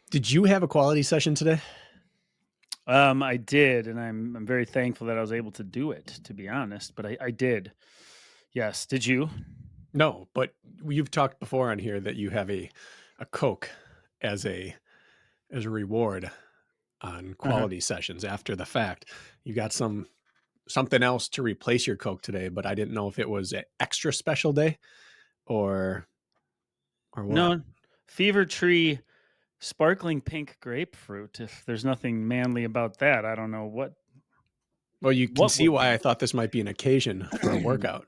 Did you have a quality session today? I did, and I'm very thankful that I was able to do it, to be honest. But I did. Yes. Did you? No, but you've talked before on here that you have a Coke as a reward on Uh-huh. quality sessions after the fact. You got something else to replace your Coke today, but I didn't know if it was an extra special day or or what. No, Fever Tree sparkling pink grapefruit. If there's nothing manly about that, I don't know Well, you can what see would why be. I thought this might be an occasion for a workout.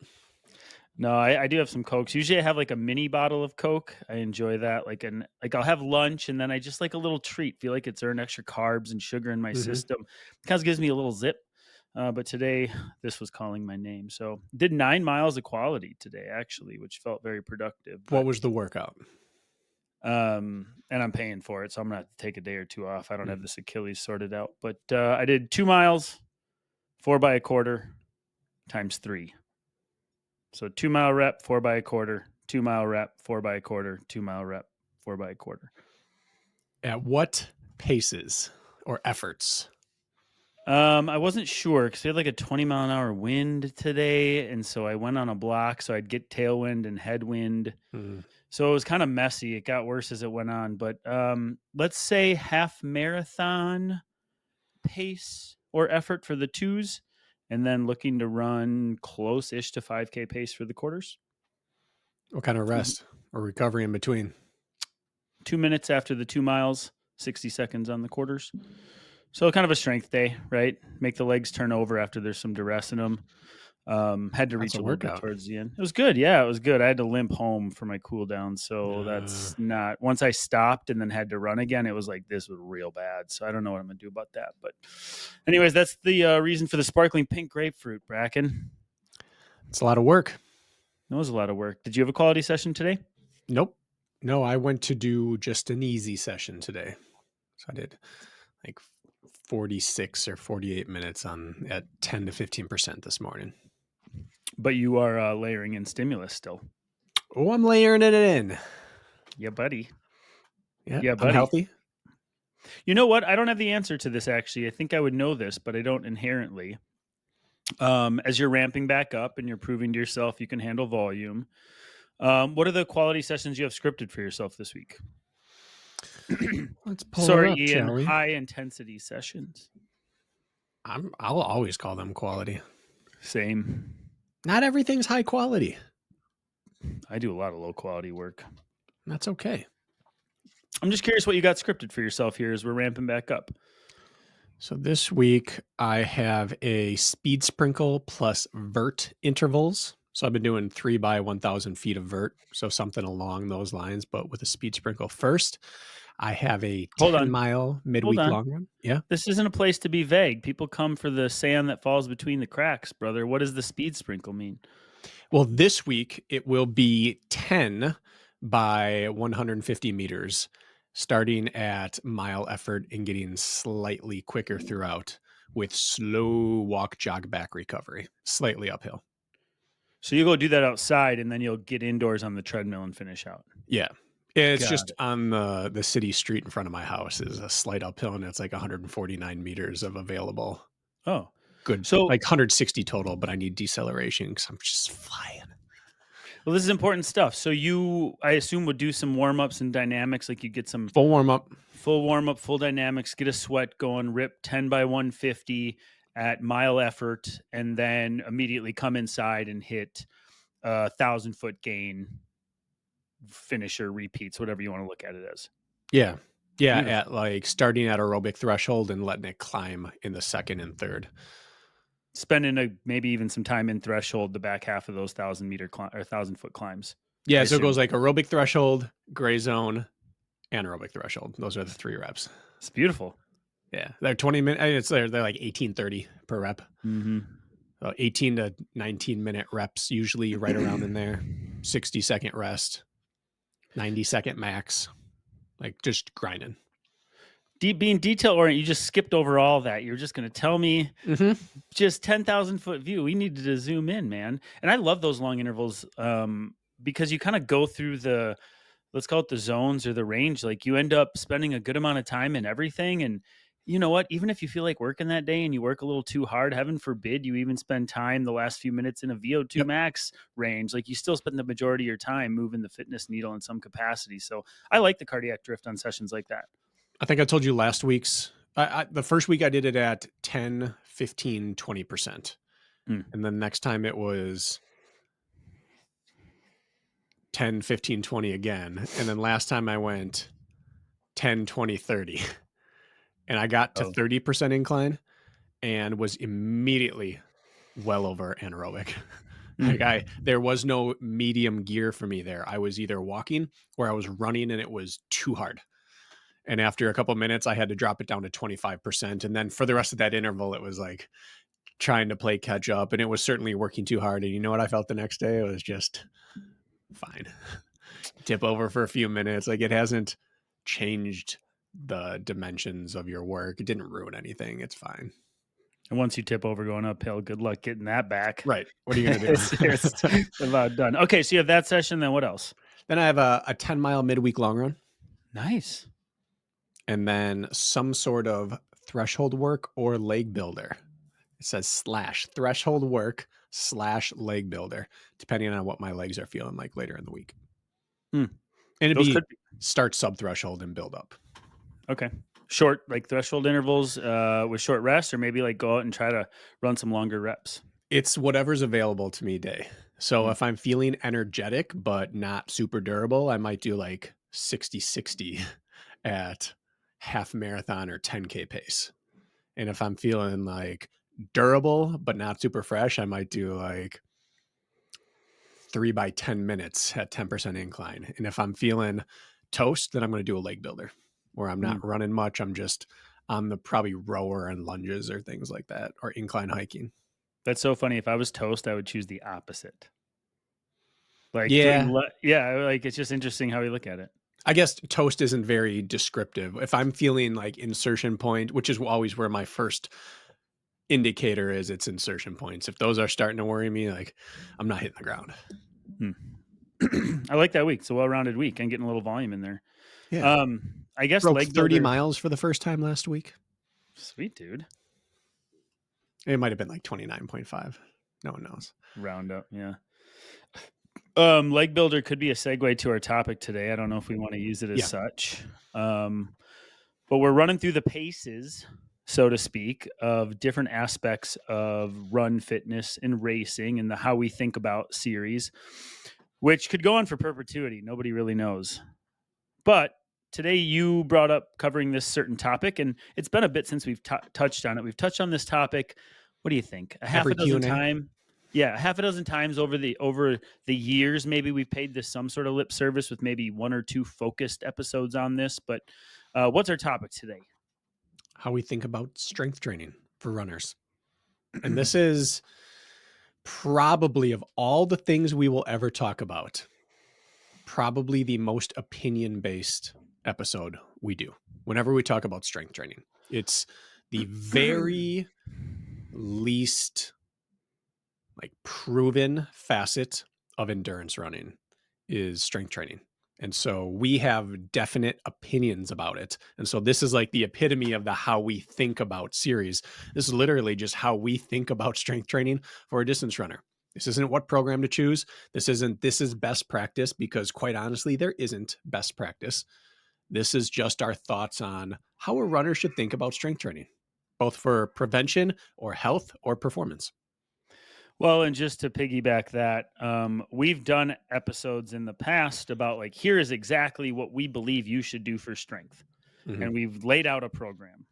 No, I do have some Cokes. Usually I have like a mini bottle of Coke. I enjoy that. Like I'll have lunch and then I just like a little treat. Feel like it's earned extra carbs and sugar in my Mhm. system. Kind of gives me a little zip. But today this was calling my name. So did 9 miles of quality today, actually, which felt very productive. What But was the workout? and I'm paying for it, so I'm gonna have to take a day or two off. I don't have Mm. this Achilles sorted out. But I did 2 miles, four by a quarter times three. So 2 mile rep, four by a quarter, 2 mile rep, four by a quarter, 2 mile rep, four by a quarter. At what paces or efforts? I wasn't sure because we had like a 20-mile-an-hour wind today, and so I went on a block so I'd get tailwind and headwind. Mm. So it was kind of messy. It got worse as it went on, but let's say half marathon pace or effort for the twos, and then looking to run close-ish to 5K pace for the quarters. What kind of Mhm. rest or recovery in between? 2 minutes after the 2 miles, 60 seconds on the quarters. So kind of a strength day, right? Make the legs turn over after there's some duress in them. Had to That's reach a a little bit workout. towards the end. It was good. Yeah, it was good. I had to limp home for my cool down. So Uh, that's not, once I stopped and then had to run again, it was like, this was real bad. So I don't know what I'm going to do about that. But, anyways, that's the reason for the sparkling pink grapefruit, Bracken. it's a lot of work. That was a lot of work. Did you have a quality session today? Nope. No, I went to do just an easy session today. So I did like 46 or 48 minutes on at 10 to 15% this morning. But you are layering in stimulus still. Oh, I'm layering it in. Yeah, buddy. Yeah, Yeah, I'm buddy. healthy. You know what? I don't have the answer to this actually. I think I would know this, but I don't inherently. As you're ramping back up and you're proving to yourself you can handle volume, what are the quality sessions you have scripted for yourself this week? Let's pull her Sorry, up, Ian. shall we? High intensity sessions. I'll always call them quality. Same. Not everything's high quality. I do a lot of low quality work. That's okay. I'm just curious what you got scripted for yourself here as we're ramping back up. So this week I have a speed sprinkle plus vert intervals. So I've been doing 3 by 1,000 feet of vert. So something along those lines, but with a speed sprinkle first. I have a Hold 10 on. mile Hold midweek on. long run. Yeah. This isn't a place to be vague. People come for the sand that falls between the cracks, brother. What does the speed sprinkle mean? Well, this week it will be 10 by 150 meters, starting at mile effort and getting slightly quicker throughout with slow walk, jog back recovery, slightly uphill. So you go do that outside and then you'll get indoors on the treadmill and finish out. Yeah. It's Got just it. on the city street in front of my house is a slight uphill, and it's like 149 meters of available. Oh. Good, So, like 160 total, but I need deceleration because I'm just flying. well, this is important stuff. So you, I assume, would do some warm-ups and dynamics, like you get some Full warm up. full warm-up, full dynamics, get a sweat going, rip 10 by 150 at mile effort, and then immediately come inside and hit a 1,000-foot gain, finisher, repeats, whatever you want to look at it as. Yeah. Yeah. Beautiful. At like starting at aerobic threshold and letting it climb in the second and third. Spending maybe even some time in threshold the back half of those 1,000-meter or 1,000-foot climbs, I Yeah. So it goes assume. like aerobic threshold, gray zone, anaerobic threshold. Those are the 3 reps. It's beautiful. Yeah. They're 20 minutes. They're like 18:30 per rep. Mm-hmm. 18 to 19-minute reps, usually right around in there. 60-second rest, 90-second max, like just grinding. Being detail oriented, you just skipped over all that. You're just going to tell me Mm-hmm. just 10,000-foot view. We needed to zoom in, man. And I love those long intervals because you kind of go through let's call it the zones or the range, like you end up spending a good amount of time in everything. And you know what? Even if you feel like working that day and you work a little too hard, heaven forbid you even spend time the last few minutes in a VO2 Yep. max range, like you still spend the majority of your time moving the fitness needle in some capacity. So I like the cardiac drift on sessions like that. I think I told you last week's, the first week I did it at 10, 15, 20%. Mm. And then next time it was 10, 15, 20 again. And then last time I went 10, 20, 30. And I got to Oh. 30% incline and was immediately well over anaerobic. Mm. There was no medium gear for me there. I was either walking or I was running and it was too hard. And after a couple of minutes, I had to drop it down to 25%. And then for the rest of that interval, it was like trying to play catch up. And it was certainly working too hard. And you know what I felt the next day? It was just fine. Tip over for a few minutes. Like, it hasn't changed the dimensions of your work. It didn't ruin anything. It's fine. And once you tip over going uphill, good luck getting that back. Right. What are you going to It's do? about done. Okay, so you have that session. Then what else? Then I have a 10-mile midweek long run. Nice. And then some sort of threshold work or leg builder. It says / threshold work / leg builder, depending on what my legs are feeling like later in the week. Hmm. And it'd Those be could be start sub threshold and build up. okay. Short, like threshold intervals with short rest, or maybe like go out and try to run some longer reps. It's whatever's available to me day. So Hmm. if I'm feeling energetic but not super durable, I might do like 60-60 at half marathon or 10K pace. And if I'm feeling like durable but not super fresh, I might do like 3 by 10 minutes at 10% incline. And if I'm feeling toast, then I'm going to do a leg builder where I'm Hmm. not running much. I'm just on the probably rower and lunges or things like that, or incline hiking. That's so funny. If I was toast, I would choose the opposite. Like doing, Yeah. yeah, like it's just interesting how we look at it. I guess toast isn't very descriptive. If I'm feeling like insertion point, which is always where my first indicator is, it's insertion points. If those are starting to worry me, like I'm not hitting the ground. Hmm. I like that week. It's a well-rounded week and getting a little volume in there. Yeah. I guess Broke leg 30 builder. miles for the first time last week. Sweet dude. It might have been like 29.5. No one knows. Round up, yeah. Leg builder could be a segue to our topic today. I don't know if we want to use it as Yeah. such. But we're running through the paces, so to speak, of different aspects of run fitness and racing and the how we think about series, which could go on for perpetuity. Nobody really knows. But today you brought up covering this certain topic, and it's been a bit since we've touched on it. We've touched on this topic. What do you think? A half Every a dozen Q&A. time? Yeah, a half a dozen times over the years. Maybe we've paid this some sort of lip service with maybe one or two focused episodes on this. But what's our topic today? How we think about strength training for runners. And this is probably, of all the things we will ever talk about, probably the most opinion-based episode we do whenever we talk about strength training. It's the very least like proven facet of endurance running is strength training. And so we have definite opinions about it. And so this is like the epitome of the how we think about series. This is literally just how we think about strength training for a distance runner. This isn't what program to choose. This is best practice, because quite honestly, there isn't best practice. This is just our thoughts on how a runner should think about strength training, both for prevention or health or performance. Well, and just to piggyback that, we've done episodes in the past about like, here is exactly what we believe you should do for strength. Mm-hmm. And we've laid out a program.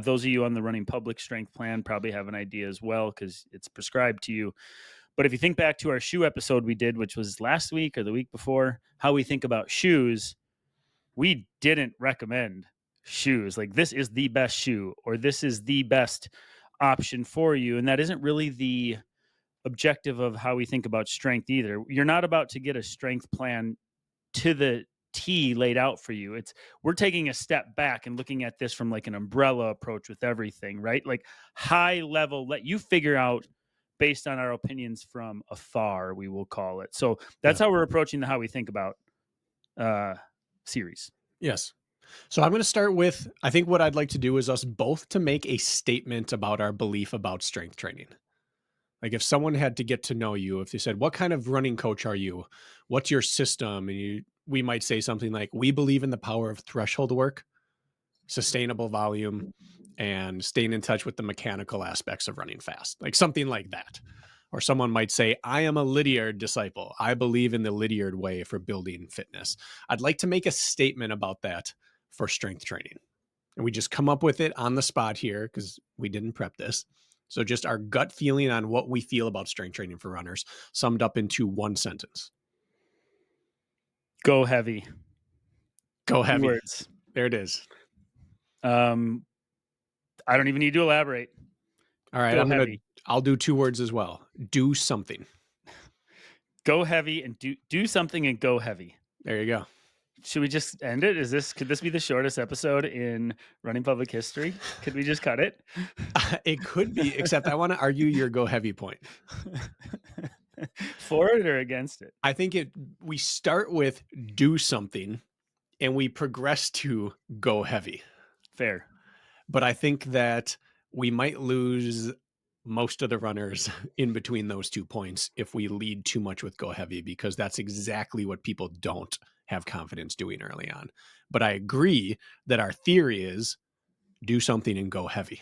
Those of you on the Running Public Strength Plan probably have an idea as well because it's prescribed to you. But if you think back to our shoe episode we did, which was last week or the week before, how we think about shoes, we didn't recommend shoes. Like, this is the best shoe or this is the best option for you. And that isn't really the objective of how we think about strength either. You're not about to get a strength plan to the T laid out for you. We're taking a step back and looking at this from like an umbrella approach with everything, right? Like high level, let you figure out based on our opinions from afar, we will call it. So that's how we're approaching the how we think about series. Yes. So I'm going to start with, I think what I'd like to do is us both to make a statement about our belief about strength training. Like if someone had to get to know you, if they said, "What kind of running coach are you? What's your system?" And we might say something like, "We believe in the power of threshold work, sustainable volume, and staying in touch with the mechanical aspects of running fast." Like something like that. Or someone might say, "I am a Lydiard disciple. I believe in the Lydiard way for building fitness." I'd like to make a statement about that for strength training. And we just come up with it on the spot here because we didn't prep this. So just our gut feeling on what we feel about strength training for runners summed up into one sentence. Go heavy. Go 2 heavy. words. There it is. I don't even need to elaborate. All right, Go heavy. I'll do 2 words as well. Do something. Go heavy and do something and go heavy. There you go. Should we just end it? Could this be the shortest episode in running public history? Could we just cut it? It could be, except I want to argue your go heavy point. For it or against it? I think we start with do something and we progress to go heavy. Fair. But I think that we might lose most of the runners in between those 2 points if we lead too much with go heavy, because that's exactly what people don't have confidence doing early on. But I agree that our theory is do something and go heavy.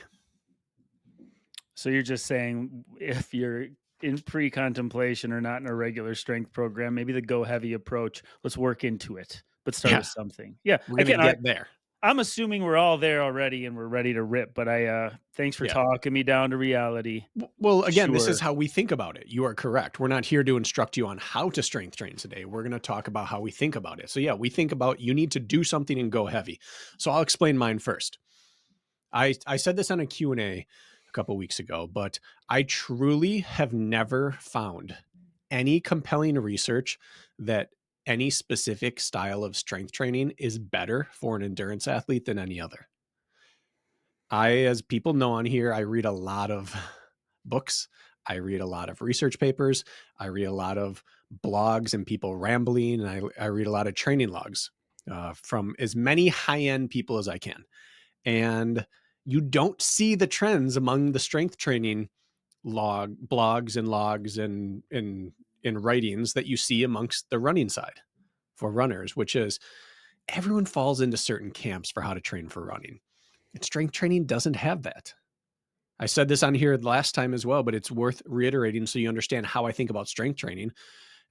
So you're just saying if you're in pre-contemplation or not in a regular strength program, maybe the go heavy approach, let's work into it, but start with something. Yeah. We're going to get there. I'm assuming we're all there already and we're ready to rip, but thanks for talking me down to reality. Well, again, this is how we think about it. You are correct. We're not here to instruct you on how to strength train today. We're going to talk about how we think about it. So yeah, we think about you need to do something and go heavy. So I'll explain mine first. I said this on a Q&A a couple of weeks ago, but I truly have never found any compelling research that any specific style of strength training is better for an endurance athlete than any other. As people know on here, I read a lot of books. I read a lot of research papers. I read a lot of blogs and people rambling. And I read a lot of training logs from as many high-end people as I can. And you don't see the trends among the strength training blogs and logs and writings that you see amongst the running side for runners, which is everyone falls into certain camps for how to train for running. And strength training doesn't have that. I said this on here last time as well, but it's worth reiterating so you understand how I think about strength training.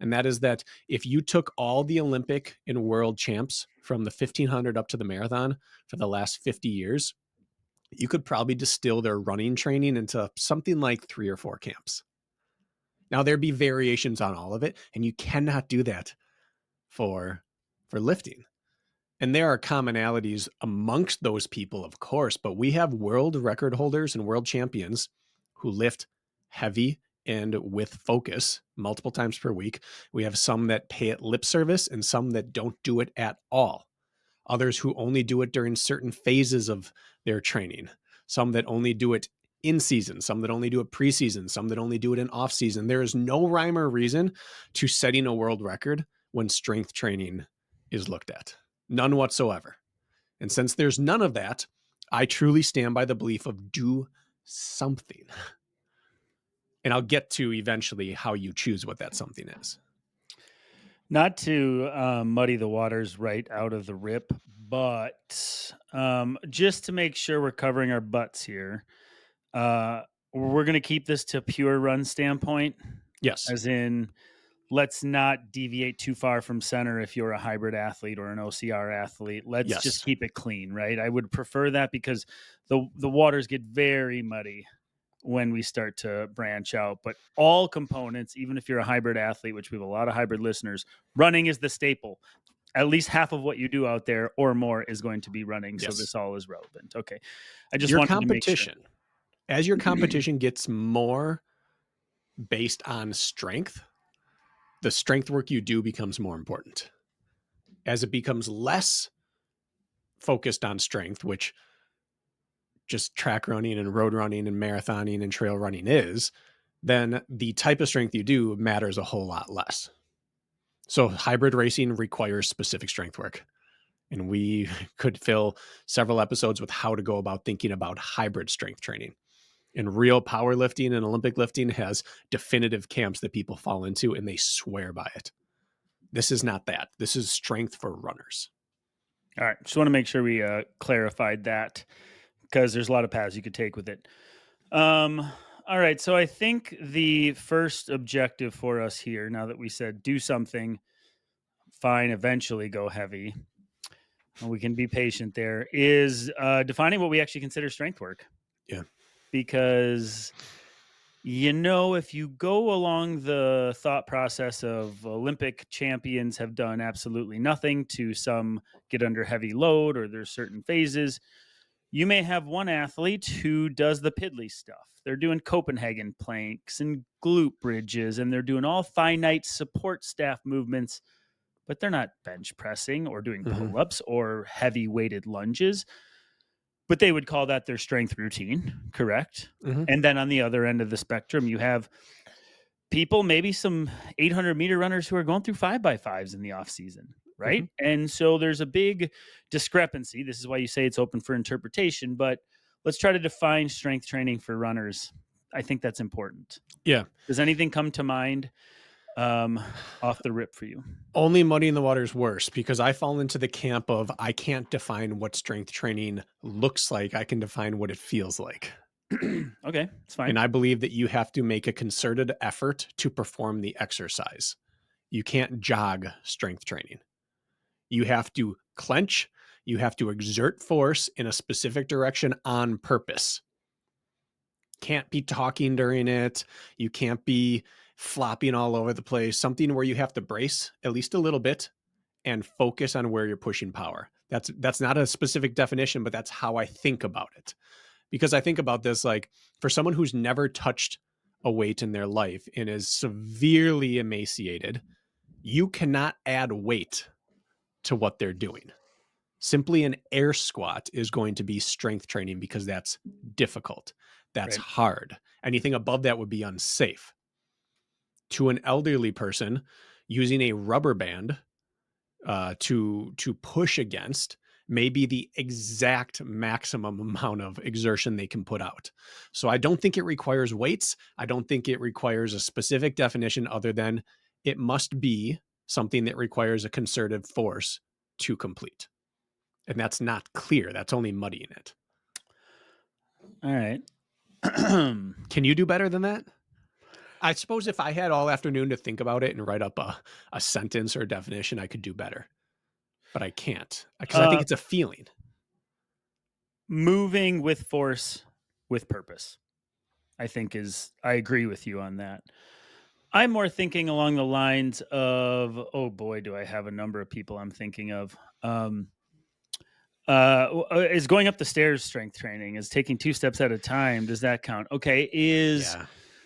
And that is that if you took all the Olympic and world champs from the 1500 up to the marathon for the last 50 years, you could probably distill their running training into something like 3 or 4 camps. Now, there'd be variations on all of it, and you cannot do that for lifting. And there are commonalities amongst those people, of course, but we have world record holders and world champions who lift heavy and with focus multiple times per week. We have some that pay it lip service and some that don't do it at all. Others who only do it during certain phases of their training. Some that only do it in season, some that only do it preseason, some that only do it in off season. There is no rhyme or reason to setting a world record when strength training is looked at. None whatsoever. And since there's none of that, I truly stand by the belief of do something. And I'll get to eventually how you choose what that something is. Not to muddy the waters right out of the rip, but just to make sure we're covering our butts here, we're going to keep this to pure run standpoint. Yes. As in, let's not deviate too far from center if you're a hybrid athlete or an OCR athlete. Let's just keep it clean, right? I would prefer that because the waters get very muddy when we start to branch out. But all components, even if you're a hybrid athlete, which we have a lot of hybrid listeners, running is the staple. At least half of what you do out there or more is going to be running. Yes. So this all is relevant. Okay. I just your wanted competition, to make sure. As your competition gets more based on strength, the strength work you do becomes more important. As it becomes less focused on strength, which just track running and road running and marathoning and trail running is, then the type of strength you do matters a whole lot less. So hybrid racing requires specific strength work. And we could fill several episodes with how to go about thinking about hybrid strength training. And real powerlifting and Olympic lifting has definitive camps that people fall into, and they swear by it. This is not that. This is strength for runners. All right. Just want to make sure we clarified that, because there's a lot of paths you could take with it. All right. So I think the first objective for us here, now that we said do something, fine, eventually go heavy, and we can be patient there, is defining what we actually consider strength work. Yeah. Because, if you go along the thought process of Olympic champions have done absolutely nothing to some get under heavy load, or there's certain phases, you may have one athlete who does the piddly stuff. They're doing Copenhagen planks and glute bridges, and they're doing all finite support staff movements, but they're not bench pressing or doing pull-ups or heavy weighted lunges. But they would call that their strength routine, correct? And then on the other end of the spectrum, you have people, maybe some 800-meter runners who are going through 5x5s in the off season, right? And so there's a big discrepancy. This is why you say it's open for interpretation, but let's try to define strength training for runners. I think that's important. Yeah. Does anything come to mind off the rip for you? Only muddying the water is worse, because I fall into the camp of I can't define what strength training looks like. I can define what it feels like. Okay, it's fine. And I believe that you have to make a concerted effort to perform the exercise. You can't jog strength training. You have to clench. You have to exert force in a specific direction on purpose. Can't be talking during it. You can't be flopping all over the place. Something where you have to brace at least a little bit and focus on where you're pushing power. That's not a specific definition, but that's how I think about it. Because I think about this, like, for someone who's never touched a weight in their life and is severely emaciated, you cannot add weight to what they're doing. Simply an air squat is going to be strength training, because that's difficult. That's hard. Anything above that would be unsafe. To an elderly person, using a rubber band to push against may be the exact maximum amount of exertion they can put out. So I don't think it requires weights. I don't think it requires a specific definition, other than it must be something that requires a concerted force to complete. And that's not clear. That's only muddying it. All right. Can you do better than that? I suppose if I had all afternoon to think about it and write up a sentence or a definition, I could do better. But I can't, because I think it's a feeling. Moving with force, with purpose, I agree with you on that. I'm more thinking along the lines of, oh boy, do I have a number of people I'm thinking of. Is going up the stairs strength training? Is taking 2 steps at a time? Does that count? Okay. Is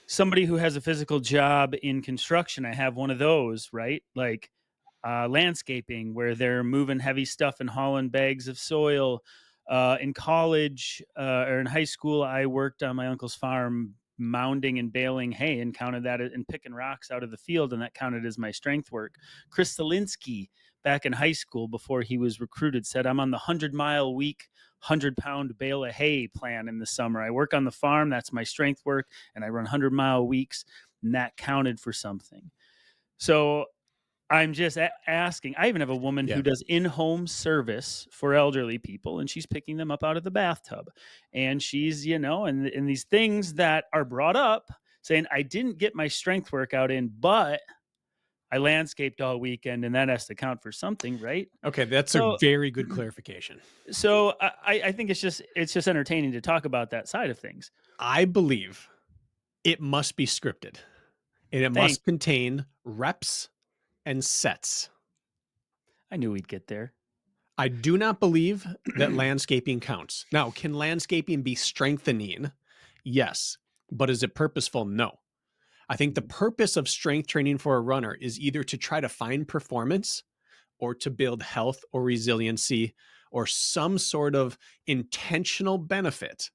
somebody who has a physical job in construction? I have one of those, right? Like landscaping, where they're moving heavy stuff and hauling bags of soil. In college or in high school, I worked on my uncle's farm mounding and baling hay, and counted that and picking rocks out of the field, and that counted as my strength work. Chris Zielinski, back in high school before he was recruited, said, I'm on the 100-mile week, 100-pound bale of hay plan in the summer. I work on the farm. That's my strength work. And I run 100-mile weeks, and that counted for something. So I'm just asking. I even have a woman who does in-home service for elderly people, and she's picking them up out of the bathtub. And she's, and these things that are brought up, saying, I didn't get my strength workout in, but I landscaped all weekend, and that has to count for something, right? Okay, that's a very good clarification. So I think it's just entertaining to talk about that side of things. I believe it must be scripted, and it must contain reps and sets. I knew we'd get there. I do not believe that landscaping counts. Now, can landscaping be strengthening? Yes. But is it purposeful? No. I think the purpose of strength training for a runner is either to try to find performance, or to build health or resiliency, or some sort of intentional benefit.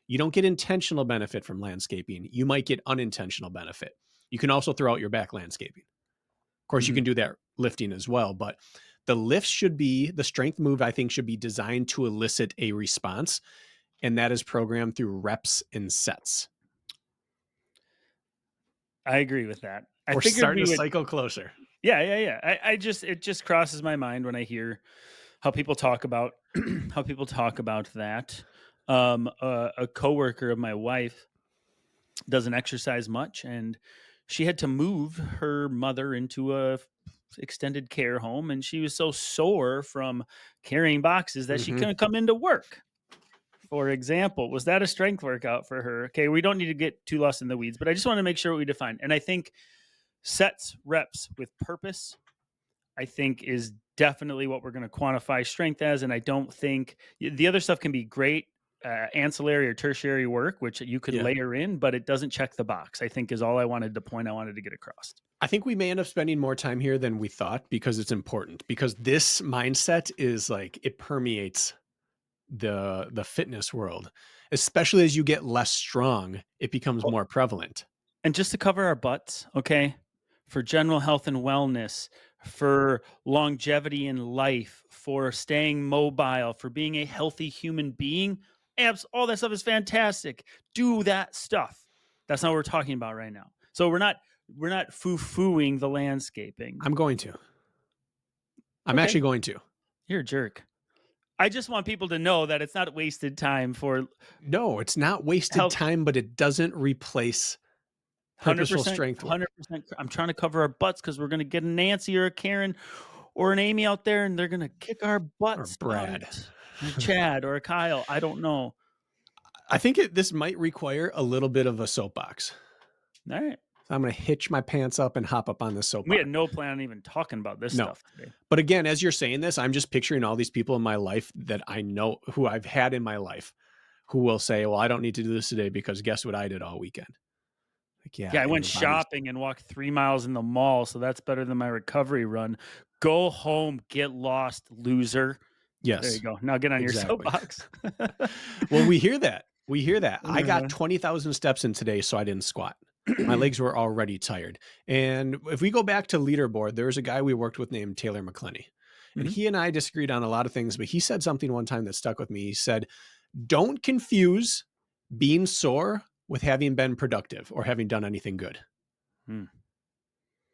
You don't get intentional benefit from landscaping. You might get unintentional benefit. You can also throw out your back landscaping. course, you Mhm. can do that lifting as well, but the strength move, I think, should be designed to elicit a response, and that is programmed through reps and sets. I agree with that. I We're figured starting we to would. cycle closer. Yeah, yeah, yeah. It just crosses my mind when I hear how people talk about how people talk about that. A coworker of my wife doesn't exercise much, and she had to move her mother into a extended care home, and she was so sore from carrying boxes that she Mhm. couldn't come into work. For example, was that a strength workout for her? Okay, we don't need to get too lost in the weeds, but I just want to make sure we define. And I think sets, reps with purpose, I think is definitely what we're going to quantify strength as. And I don't think the other stuff can be great ancillary or tertiary work, which you could Yeah. layer in, but it doesn't check the box, I think is all I wanted to point I wanted to get across. I think we may end up spending more time here than we thought because it's important, because this mindset is like it permeates the fitness world. Especially as you get less strong, it becomes Well, more prevalent. and just to cover our butts, okay, for general health and wellness, for longevity in life, for staying mobile, for being a healthy human being, all that stuff is fantastic. Do that stuff. That's not what we're talking about right now. So we're not foo-fooing the landscaping. I'm going to. I'm Okay, actually going to. you're a jerk. I just want people to know that it's not wasted time for No, it's not wasted health. time, but it doesn't replace purposeful 100%, strength work. 100%. I'm trying to cover our butts because we're going to get a Nancy or a Karen or an Amy out there, and they're going to kick our Or butts Brad. out. A Chad or a Kyle. I don't know. I think this might require a little bit of a soapbox. All right. So I'm going to hitch my pants up and hop up on the We soapbox. had no plan on even talking about this No. stuff today. But again, as you're saying this, I'm just picturing all these people in my life that I know, who I've had in my life, who will say, well, I don't need to do this today because guess what I did all weekend? Like, yeah, Yeah, I and went your body's, shopping and walked 3 miles in the mall, so that's better than my recovery run. Go home, get lost, loser. There you yes, go. Now get on your exactly. soapbox. Well, we hear that. We hear that. I got Uh, 20,000 steps in today, so I didn't squat. My legs were already tired. And if we go back to leaderboard, there's a guy we worked with named Taylor McClenny. And Mhm. he and I disagreed on a lot of things, but he said something one time that stuck with me. He said, don't confuse being sore with having been productive or having done anything good. Hmm.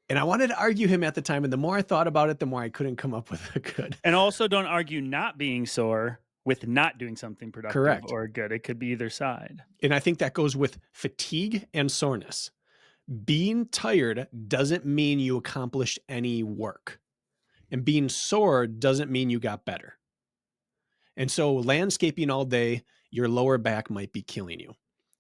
And I wanted to argue him at the time. And the more I thought about it, the more I couldn't come up with a good. And also don't argue not being sore with not doing something productive Correct. or good. It could be either side. And I think that goes with fatigue and soreness. Being tired doesn't mean you accomplished any work. And being sore doesn't mean you got better. And so landscaping all day, your lower back might be killing you.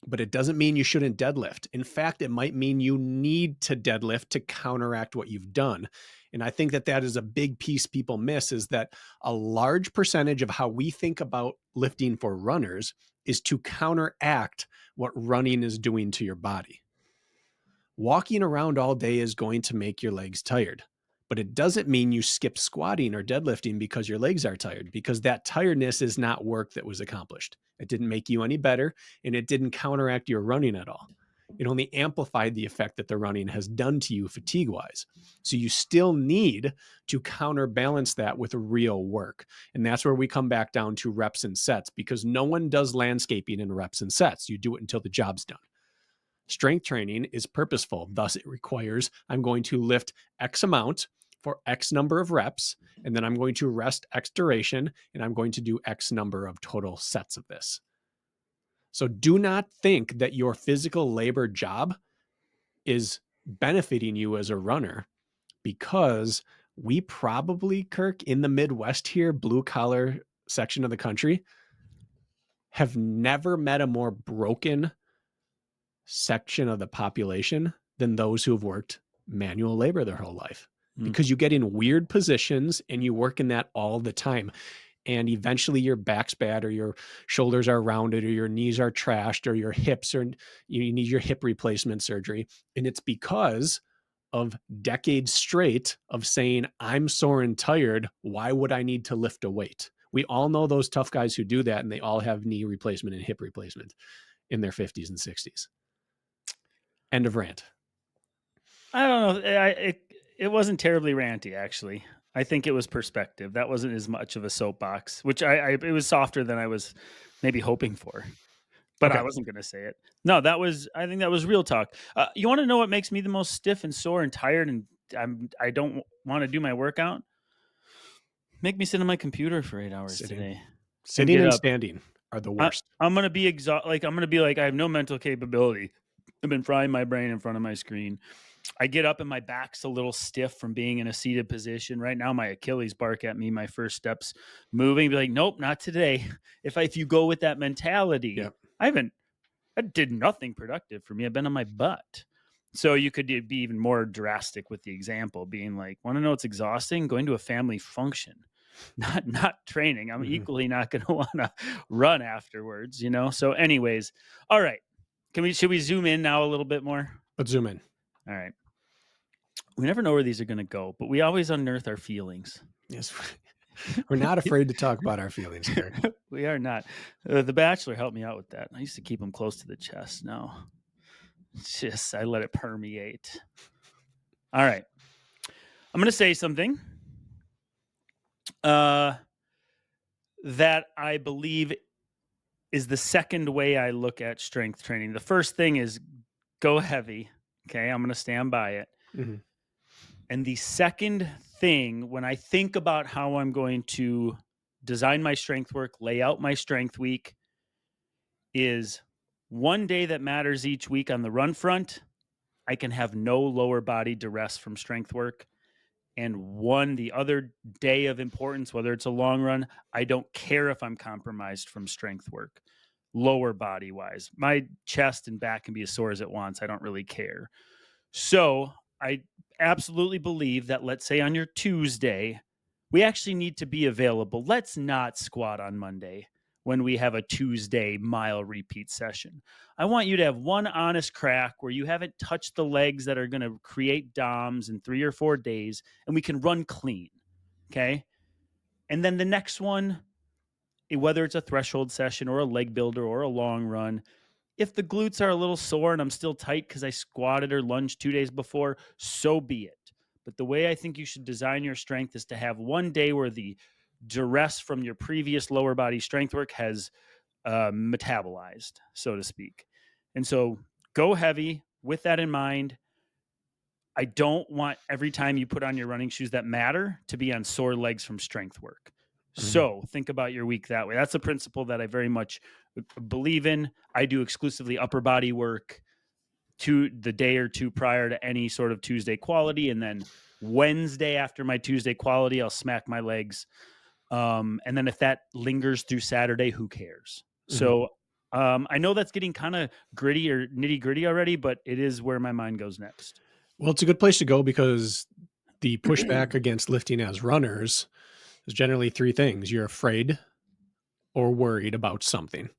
But it doesn't mean you shouldn't deadlift. In fact, it might mean you need to deadlift to counteract what you've done. And I think that that is a big piece people miss, is that a large percentage of how we think about lifting for runners is to counteract what running is doing to your body. Walking around all day is going to make your legs tired, but it doesn't mean you skip squatting or deadlifting because your legs are tired, because that tiredness is not work that was accomplished. It didn't make you any better, and it didn't counteract your running at all. It only amplified the effect that the running has done to you fatigue wise. So you still need to counterbalance that with real work. And that's where we come back down to reps and sets, because no one does landscaping in reps and sets. You do it until the job's done. Strength training is purposeful. Thus, it requires I'm going to lift X amount for X number of reps, and then I'm going to rest X duration, and I'm going to do X number of total sets of this. So do not think that your physical labor job is benefiting you as a runner, because we probably, Kirk, in the Midwest here, blue collar section of the country, have never met a more broken section of the population than those who have worked manual labor their whole life, Mm. because you get in weird positions and you work in that all the time. And eventually your back's bad, or your shoulders are rounded, or your knees are trashed, or your hips are, you need your hip replacement surgery. And it's because of decades straight of saying, I'm sore and tired. Why would I need to lift a weight? We all know those tough guys who do that, and they all have knee replacement and hip replacement in their 50s and 60s. End of rant. I don't know. It wasn't terribly ranty, actually. I think it was perspective. That wasn't as much of a soapbox, which I it was softer than I was maybe hoping for, but I Okay. wasn't gonna say it. No, that was I think that was real talk. You wanna know what makes me the most stiff and sore and tired and I don't wanna do my workout? Make me sit on my computer for 8 hours Sitting. today and Sitting get and up. standing are the I worst. I'm gonna be I'm gonna be like, I have no mental capability. I've been frying my brain in front of my screen. I get up and my back's a little stiff from being in a seated position. Right now, my Achilles bark at me. My first steps moving, be like, nope, not today. If you go with that mentality, Yeah. I haven't. That did nothing productive for me. I've been on my butt. So you could be even more drastic with the example, being like, want to know what's exhausting? Going to a family function, not training. I'm Mhm. equally not going to want to run afterwards, you know. So, anyways, all right. Should we zoom in now a little bit more? Let's zoom in. All right. We never know where these are going to go, but we always unearth our feelings. Yes. We're not afraid to talk about our feelings, Kirk. We are not. The Bachelor helped me out with that. I used to keep them close to the chest. Now, it's just I let it permeate. All right, I'm going to say something uh, that I believe is the second way I look at strength training. The first thing is go heavy. Okay, I'm going to stand by it. Mhm. And the second thing, when I think about how I'm going to design my strength work, lay out my strength week, is one day that matters each week on the run front. I can have no lower body duress from strength work. And the other day of importance, whether it's a long run, I don't care if I'm compromised from strength work, lower body wise. My chest and back can be as sore as it wants. I don't really care. So I absolutely believe that, let's say on your Tuesday, we actually need to be available. Let's not squat on Monday when we have a Tuesday mile repeat session. I want you to have one honest crack where you haven't touched the legs that are going to create DOMs in 3 or 4 days and we can run clean. Okay. And then the next one, whether it's a threshold session or a leg builder or a long run, if the glutes are a little sore and I'm still tight because I squatted or lunged 2 days before, so be it. But the way I think you should design your strength is to have one day where the duress from your previous lower body strength work has metabolized, so to speak. And so go heavy with that in mind. I don't want every time you put on your running shoes that matter to be on sore legs from strength work. Mhm. So think about your week that way. That's a principle that I very much believe in. I do exclusively upper body work to the day or two prior to any sort of Tuesday quality. And then Wednesday after my Tuesday quality, I'll smack my legs. And then if that lingers through Saturday, who cares? Mhm. So I know that's getting kind of gritty or nitty gritty already, but it is where my mind goes next. Well, it's a good place to go because the pushback against lifting as runners is generally three things. You're afraid or worried about something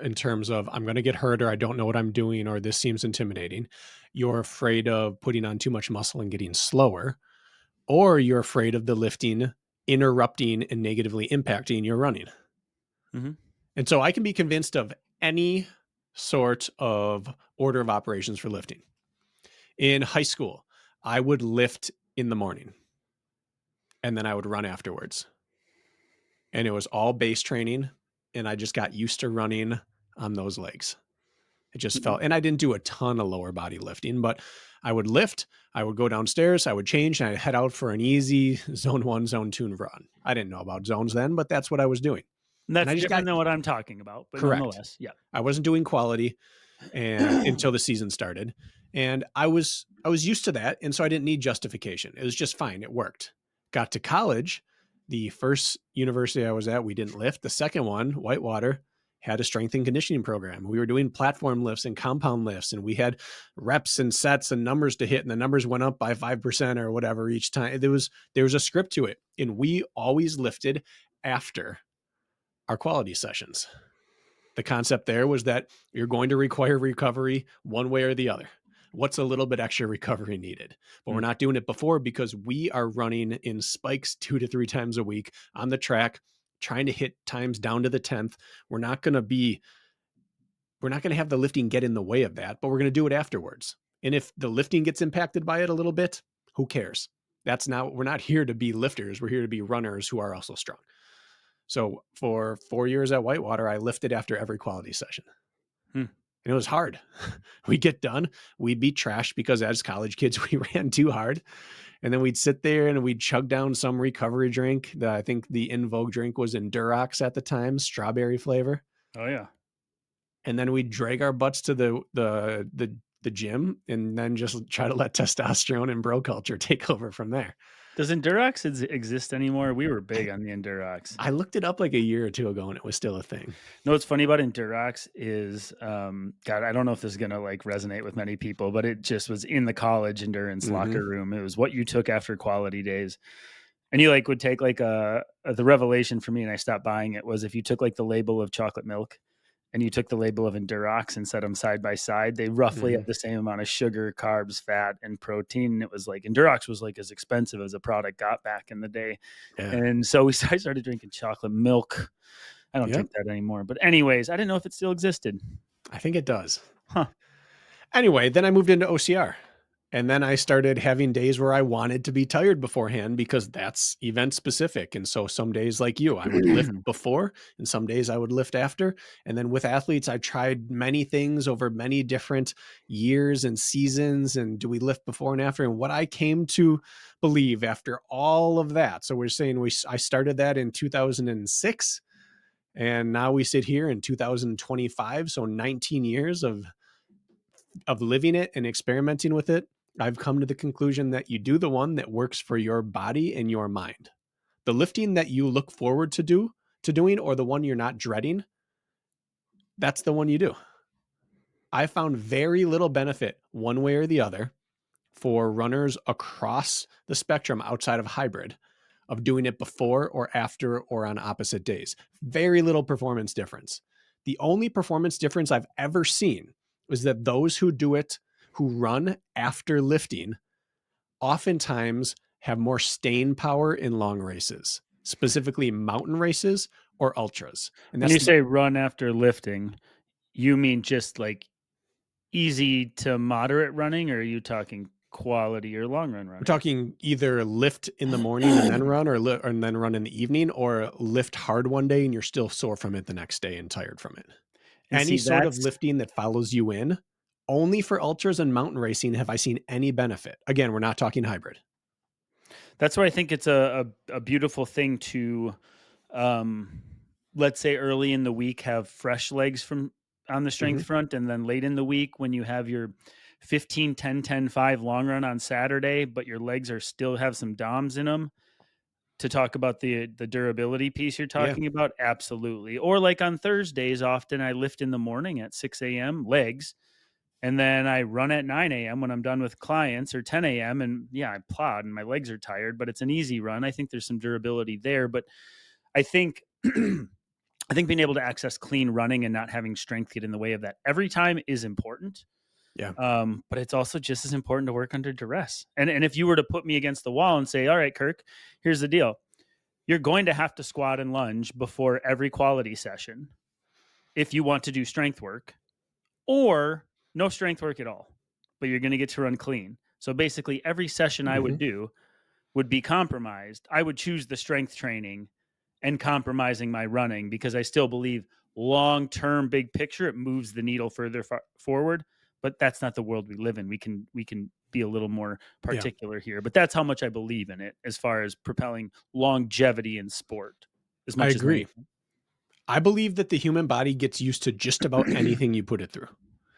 in terms of I'm going to get hurt or I don't know what I'm doing or this seems intimidating. You're afraid of putting on too much muscle and getting slower, or you're afraid of the lifting interrupting and negatively impacting your running. Hmm. And so I can be convinced of any sort of order of operations for lifting. In high school, I would lift in the morning and then I would run afterwards. And it was all base training. And I just got used to running on those legs. It just felt, and I didn't do a ton of lower body lifting, but I would lift, I would go downstairs, I would change, and I'd head out for an easy zone one, zone two run. I didn't know about zones then, but that's what I was doing. And That's I just got different than what I'm talking about, but correct. nonetheless, yeah. I wasn't doing quality and until the season started. And I was used to that. And so I didn't need justification. It was just fine. It worked. Got to college. The first university I was at, we didn't lift. The second one, Whitewater, had a strength and conditioning program. We were doing platform lifts and compound lifts, and we had reps and sets and numbers to hit, and the numbers went up by 5% or whatever each time. There was a script to it. And we always lifted after our quality sessions. The concept there was that you're going to require recovery one way or the other. What's a little bit extra recovery needed? But we're Mm. not doing it before because we are running in spikes 2 to 3 times a week on the track, trying to hit times down to the 10th. We're not going to have the lifting get in the way of that, but we're going to do it afterwards. And if the lifting gets impacted by it a little bit, Who cares? We're not here to be lifters. We're here to be runners who are also strong. So for 4 years at Whitewater, I lifted after every quality session. Hmm. And it was hard. We'd get done. We'd be trashed because as college kids, we ran too hard. And then we'd sit there and we'd chug down some recovery drink. I think the in vogue drink was Endurox at the time, strawberry flavor. Oh yeah. And then we'd drag our butts to the gym and then just try to let testosterone and bro culture take over from there. Does Endurox exist anymore? We were big on the Endurox. I looked it up like a year or two ago and it was still a thing. No, what's funny about Endurox is, God, I don't know if this is gonna like resonate with many people, but it just was in the college endurance locker room. It was what you took after quality days, and you like would take like the revelation for me, and I stopped buying it was if you took like the label of chocolate milk and you took the label of Endurox and set them side by side, they roughly have the same amount of sugar, carbs, fat, and protein. And it was like Endurox was like as expensive as a product got back in the day. Yeah. And so I started drinking chocolate milk. I don't drink that anymore. But anyways, I didn't know if it still existed. I think it does. Huh. Anyway, then I moved into OCR. And then I started having days where I wanted to be tired beforehand because that's event specific. And so some days like you, I would lift before and some days I would lift after. And then with athletes, I tried many things over many different years and seasons. And do we lift before and after? And what I came to believe after all of that. So we're saying I started that in 2006 and now we sit here in 2025. So 19 years of living it and experimenting with it. I've come to the conclusion that you do the one that works for your body and your mind. The lifting that you look forward to doing, or the one you're not dreading, that's the one you do. I found very little benefit one way or the other for runners across the spectrum outside of hybrid of doing it before or after or on opposite days. Very little performance difference. The only performance difference I've ever seen is that those who do it, who run after lifting, oftentimes have more staying power in long races, specifically mountain races or ultras. And When that's you say run after lifting, you mean just like easy to moderate running, or are you talking quality or long run we're running? talking either lift in the morning and then run, and then run in the evening, or lift hard one day and you're still sore from it the next day and tired from it. And Any see, sort of that's lifting that follows you in, only for ultras and mountain racing have I seen any benefit. Again, we're not talking hybrid. that's why I think it's a beautiful thing to, um, let's say early in the week have fresh legs from on the strength front, and then late in the week when you have your 15, 10, 10, 5 long run on Saturday, but your legs are still have some DOMs in them. To talk about the durability piece you're Yeah. talking about, absolutely. Or like on Thursdays, often I lift in the morning at 6 a.m. legs, and then I run at 9 a.m. when I'm done with clients, or 10 a.m. And yeah, I plod and my legs are tired, but it's an easy run. I think there's some durability there, but I think I think being able to access clean running and not having strength get in the way of that every time is important. Yeah. But it's also just as important to work under duress. And if you were to put me against the wall and say, all right, Kirk, here's the deal. You're going to have to squat and lunge before every quality session if you want to do strength work, or no strength work at all, but you're going to get to run clean. So basically every session I would do would be compromised. I would choose the strength training and compromising my running because I still believe long-term big picture, it moves the needle further forward, but that's not the world we live in. We can be a little more particular here, but that's how much I believe in it as far as propelling longevity in sport as I much as agree. anything. I believe that the human body gets used to just about anything you put it through.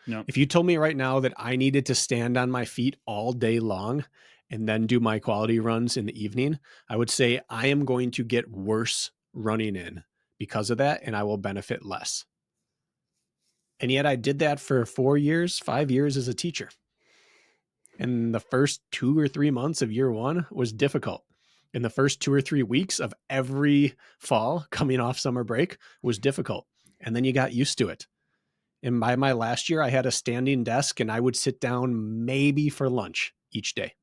No. If you told me right now that I needed to stand on my feet all day long and then do my quality runs in the evening, I would say I am going to get worse running in because of that, and I will benefit less. And yet I did that for 4 years, 5 years as a teacher. And the first 2 or 3 months of year one was difficult. In the first 2 or 3 weeks of every fall coming off summer break was difficult. And then you got used to it. And by my last year, I had a standing desk and I would sit down maybe for lunch each day.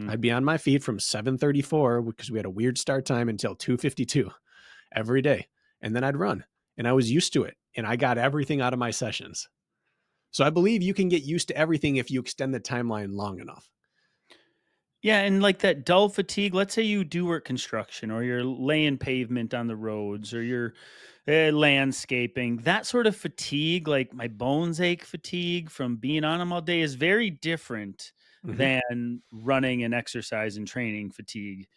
I'd be on my feet from 7:34 because we had a weird start time until 2:52 every day. And then I'd run, and I was used to it, and I got everything out of my sessions. So I believe you can get used to everything if you extend the timeline long enough. Yeah, and like that dull fatigue, let's say you do work construction or you're laying pavement on the roads or you're landscaping, that sort of fatigue, like my bones ache fatigue from being on them all day, is very different Hmm. than running and exercise and training fatigue.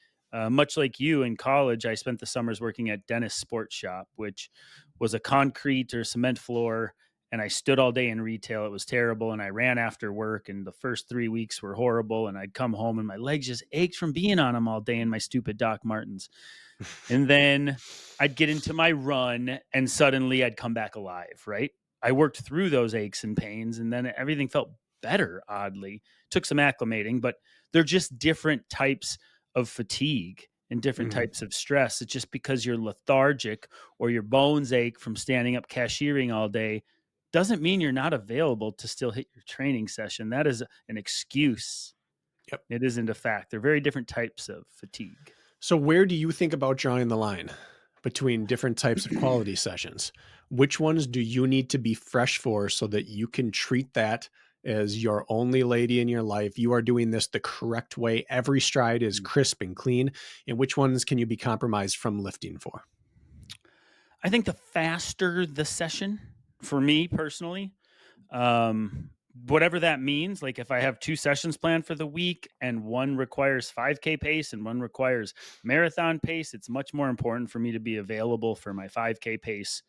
Much like you in college, I spent the summers working at Dennis Sports Shop, which was a concrete or cement floor, and I stood all day in retail. It was terrible. And I ran after work, and the first 3 weeks were horrible. And I'd come home and my legs just ached from being on them all day in my stupid Doc Martens. And then I'd get into my run and suddenly I'd come back alive, right? I worked through those aches and pains and then everything felt better, oddly. Took some acclimating, but they're just different types of fatigue and different Hmm. types of stress. It's just because you're lethargic or your bones ache from standing up cashiering all day doesn't mean you're not available to still hit your training session. That is an excuse. Yep. It isn't a fact. They're very different types of fatigue. So, where do you think about drawing the line between different types of quality sessions? Which ones do you need to be fresh for so that you can treat that as your only lady in your life? You are doing this the correct way. Every stride is crisp and clean. And which ones can you be compromised from lifting for? I think the faster the session for me personally, um, whatever that means, like if I have 2 sessions planned for the week and one requires 5K pace and one requires marathon pace, it's much more important for me to be available for my 5K pace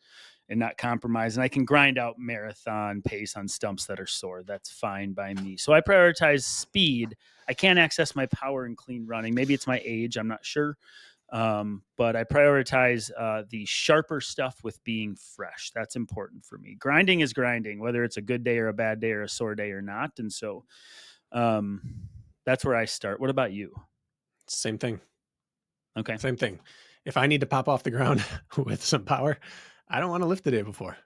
and not compromise. And I can grind out marathon pace on stumps that are sore. That's fine by me. So I prioritize speed. I can't access my power and clean running. Maybe it's my age. I'm not sure. But I prioritize the sharper stuff with being fresh. That's important for me. Grinding is grinding, whether it's a good day or a bad day or a sore day or not. And so that's where I start. What about you? Same thing. Okay. Same thing. If I need to pop off the ground with some power, I don't want to lift the day before.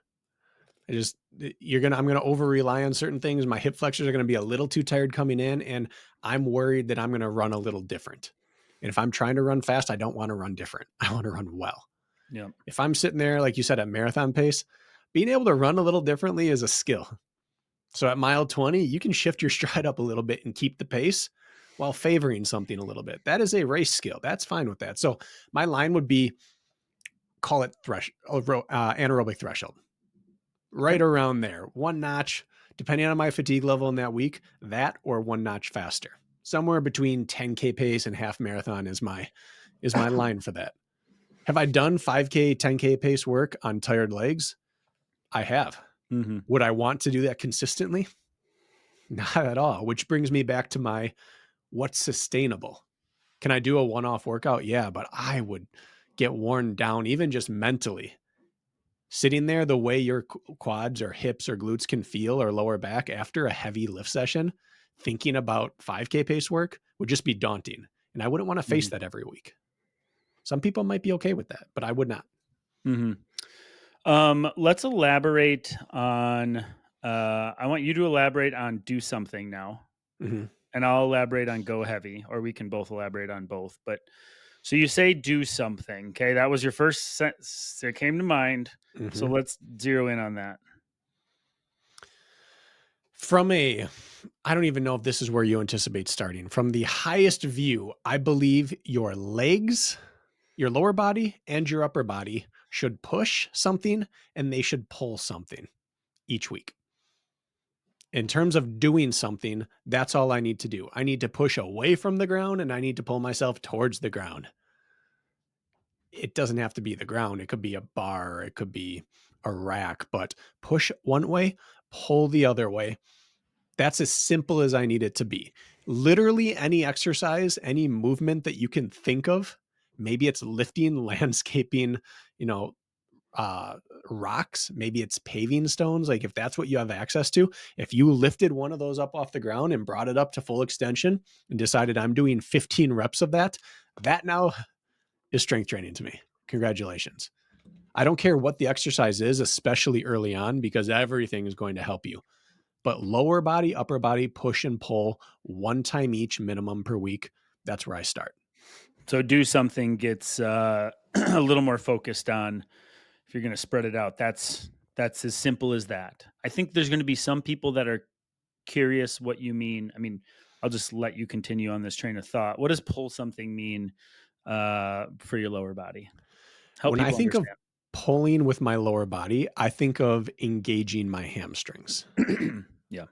I'm going to over rely on certain things. My hip flexors are going to be a little too tired coming in, and I'm worried that I'm going to run a little different. And if I'm trying to run fast, I don't want to run different. I want to run well. Yeah. If I'm sitting there, like you said, at marathon pace, being able to run a little differently is a skill. So at mile 20, you can shift your stride up a little bit and keep the pace while favoring something a little bit. That is a race skill. That's fine with that. So my line would be, call it anaerobic threshold, Okay. right around there, one notch, depending on my fatigue level in that week, that or one notch faster. Somewhere between 10K pace and half marathon is my line for that. Have I done 5K, 10K pace work on tired legs? I have. Mm-hmm. Would I want to do that consistently? Not at all, which brings me back to my what's sustainable. Can I do a one-off workout? Yeah, but I would get worn down even just mentally. Sitting there the way your quads or hips or glutes can feel or lower back after a heavy lift session, thinking about 5K pace work would just be daunting. And I wouldn't want to face Mm-hmm. that every week. Some people might be okay with that, but I would not. Mm-hmm. Let's elaborate on. I want you to elaborate on do something now, Mhm. and I'll elaborate on go heavy, or we can both elaborate on both. But so you say do something. Okay, that was your first sentence that came to mind. So Mhm. let's zero in on that. From I don't even know if this is where you anticipate starting. From the highest view, I believe your legs, your lower body, and your upper body should push something and they should pull something each week. In terms of doing something, that's all I need to do. I need to push away from the ground and I need to pull myself towards the ground. It doesn't have to be the ground. It could be a bar, it could be a rack, but push one way, pull the other way. That's as simple as I need it to be. Literally any exercise, any movement that you can think of, maybe it's lifting, landscaping, you know, uh rocks, maybe it's paving stones, like if that's what you have access to, if you lifted one of those up off the ground and brought it up to full extension and decided I'm doing 15 reps of that, that now is strength training to me. Congratulations. I don't care what the exercise is, especially early on, because everything is going to help you. But lower body, upper body, push and pull one time each minimum per week, that's where I start. So do something gets a little more focused on if you're going to spread it out. That's as simple as that. I think there's going to be some people that are curious what you mean. I mean, I'll just let you continue on this train of thought. What does pull something mean for your lower body? Help When I people think of understand. pulling with my lower body, I think of engaging my hamstrings. Yeah.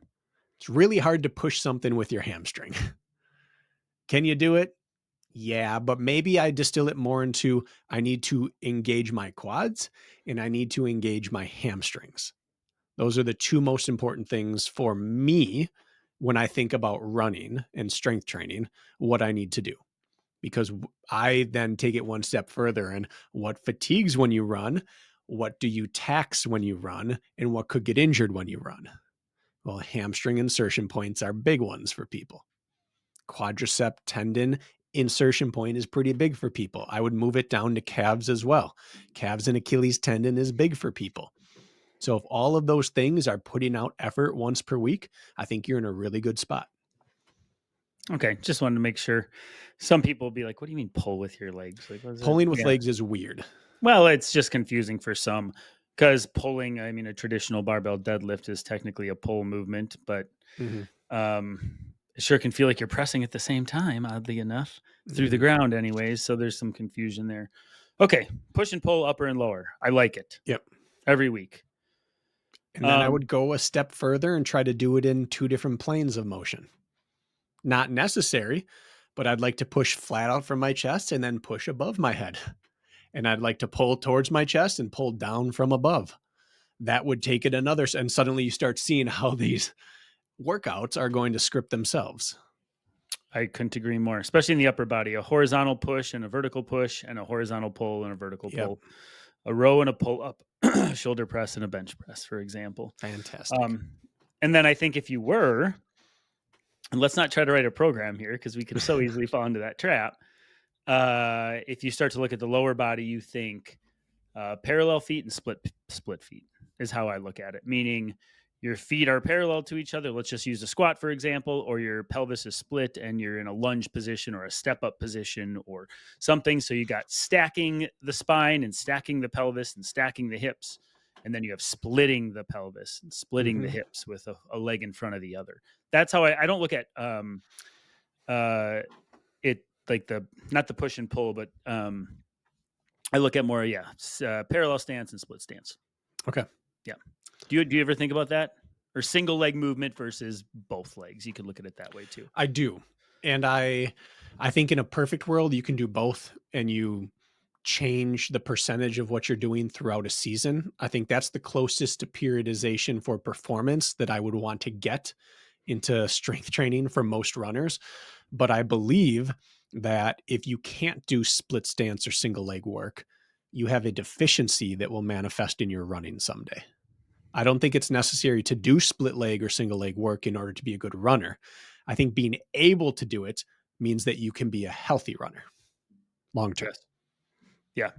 It's really hard to push something with your hamstring. Can you do it? Yeah, but maybe I distill it more into I need to engage my quads and I need to engage my hamstrings. Those are the two most important things for me when I think about running and strength training, what I need to do. Because I then take it one step further and what fatigues when you run, what do you tax when you run, and what could get injured when you run? Well, hamstring insertion points are big ones for people. Quadricep tendon insertion point is pretty big for people. I would move it down to calves as well. Calves and Achilles tendon is big for people. So if all of those things are putting out effort once per week, I think you're in a really good spot. Okay. Just wanted to make sure. Some people will be like, what do you mean pull with your legs? Like, what is that? Pulling with Yeah. legs is weird. Well, it's just confusing for some because pulling, I mean, a traditional barbell deadlift is technically a pull movement, but Mhm, it sure can feel like you're pressing at the same time, oddly enough, through the mhm. ground, anyways. So there's some confusion there. Okay. Push and pull, upper and lower. I like it Yep. every week. And then I would go a step further and try to do it in two different planes of motion. Not necessary, but I'd like to push flat out from my chest and then push above my head. And I'd like to pull towards my chest and pull down from above. That would take it another, and suddenly you start seeing how these workouts are going to script themselves. I couldn't agree more, especially in the upper body. A horizontal push and a vertical push, and a horizontal pull and a vertical Yep. pull, a row and a pull up, shoulder press and a bench press, for example. Fantastic. And then I think if you were, and let's not try to write a program here because we can so easily fall into that trap. If you start to look at the lower body, you think parallel feet and split feet is how I look at it. Meaning your feet are parallel to each other. Let's just use a squat, for example, or your pelvis is split and you're in a lunge position or a step up position or something. So you got stacking the spine and stacking the pelvis and stacking the hips. And then you have splitting the pelvis and splitting the Mhm. hips with a leg in front of the other. That's how I don't look at it like the not the push and pull, but I look at more parallel stance and split stance. Okay. Yeah. Do you ever think about that? Or single leg movement versus both legs? You could look at it that way too. I do. And I think in a perfect world you can do both and you change the percentage of what you're doing throughout a season. I think that's the closest to periodization for performance that I would want to get into strength training for most runners. But I believe that if you can't do split stance or single leg work, you have a deficiency that will manifest in your running someday. I don't think it's necessary to do split leg or single leg work in order to be a good runner. I think being able to do it means that you can be a healthy runner long term. Yes. Yeah.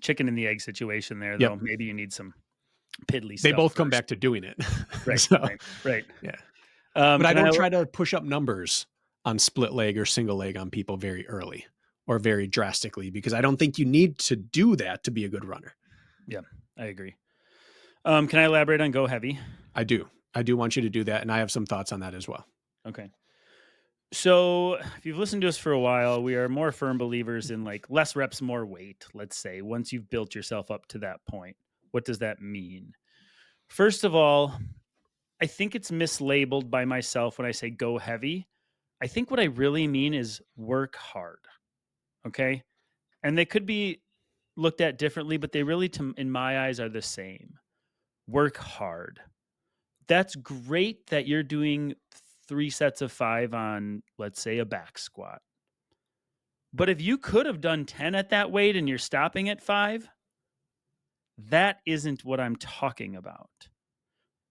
Chicken and the egg situation there, Yep. though. Maybe you need some piddly They stuff both come first. back to doing it. Right. So, Right. yeah. But I Can I? don't try to push up numbers on split leg or single leg on people very early or very drastically because I don't think you need to do that to be a good runner. Yeah, I agree. Can I elaborate on go heavy? I do. I do want you to do that. And I have some thoughts on that as well. Okay. So, if you've listened to us for a while, we are more firm believers in like less reps, more weight, let's say, once you've built yourself up to that point. What does that mean? First of all, I think it's mislabeled by myself when I say go heavy. I think what I really mean is work hard. Okay. And they could be looked at differently, but they really, in my eyes, are the same. Work hard. That's great that you're doing 3 sets of 5 on, let's say, a back squat. But if you could have done 10 at that weight and you're stopping at 5, that isn't what I'm talking about.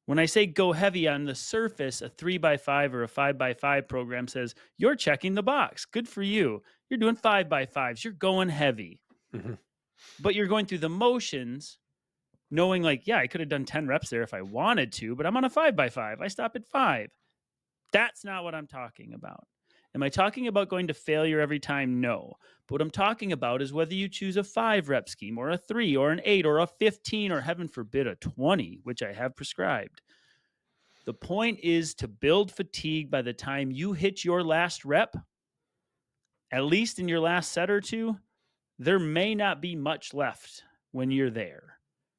When I say go heavy on the surface, a 3x5 or a 5x5 program says, you're checking the box. Good for you. You're doing 5x5s. You're going heavy. Mm-hmm. But you're going through the motions knowing like, yeah, I could have done 10 reps there if I wanted to, but I'm on a 5x5. I stop at 5. That's not what I'm talking about. Am I talking about going to failure every time? No. But what I'm talking about is whether you choose a 5 rep scheme or a 3 or an 8 or a 15 or heaven forbid a 20, which I have prescribed. The point is to build fatigue by the time you hit your last rep, at least in your last set or two. There may not be much left when you're there.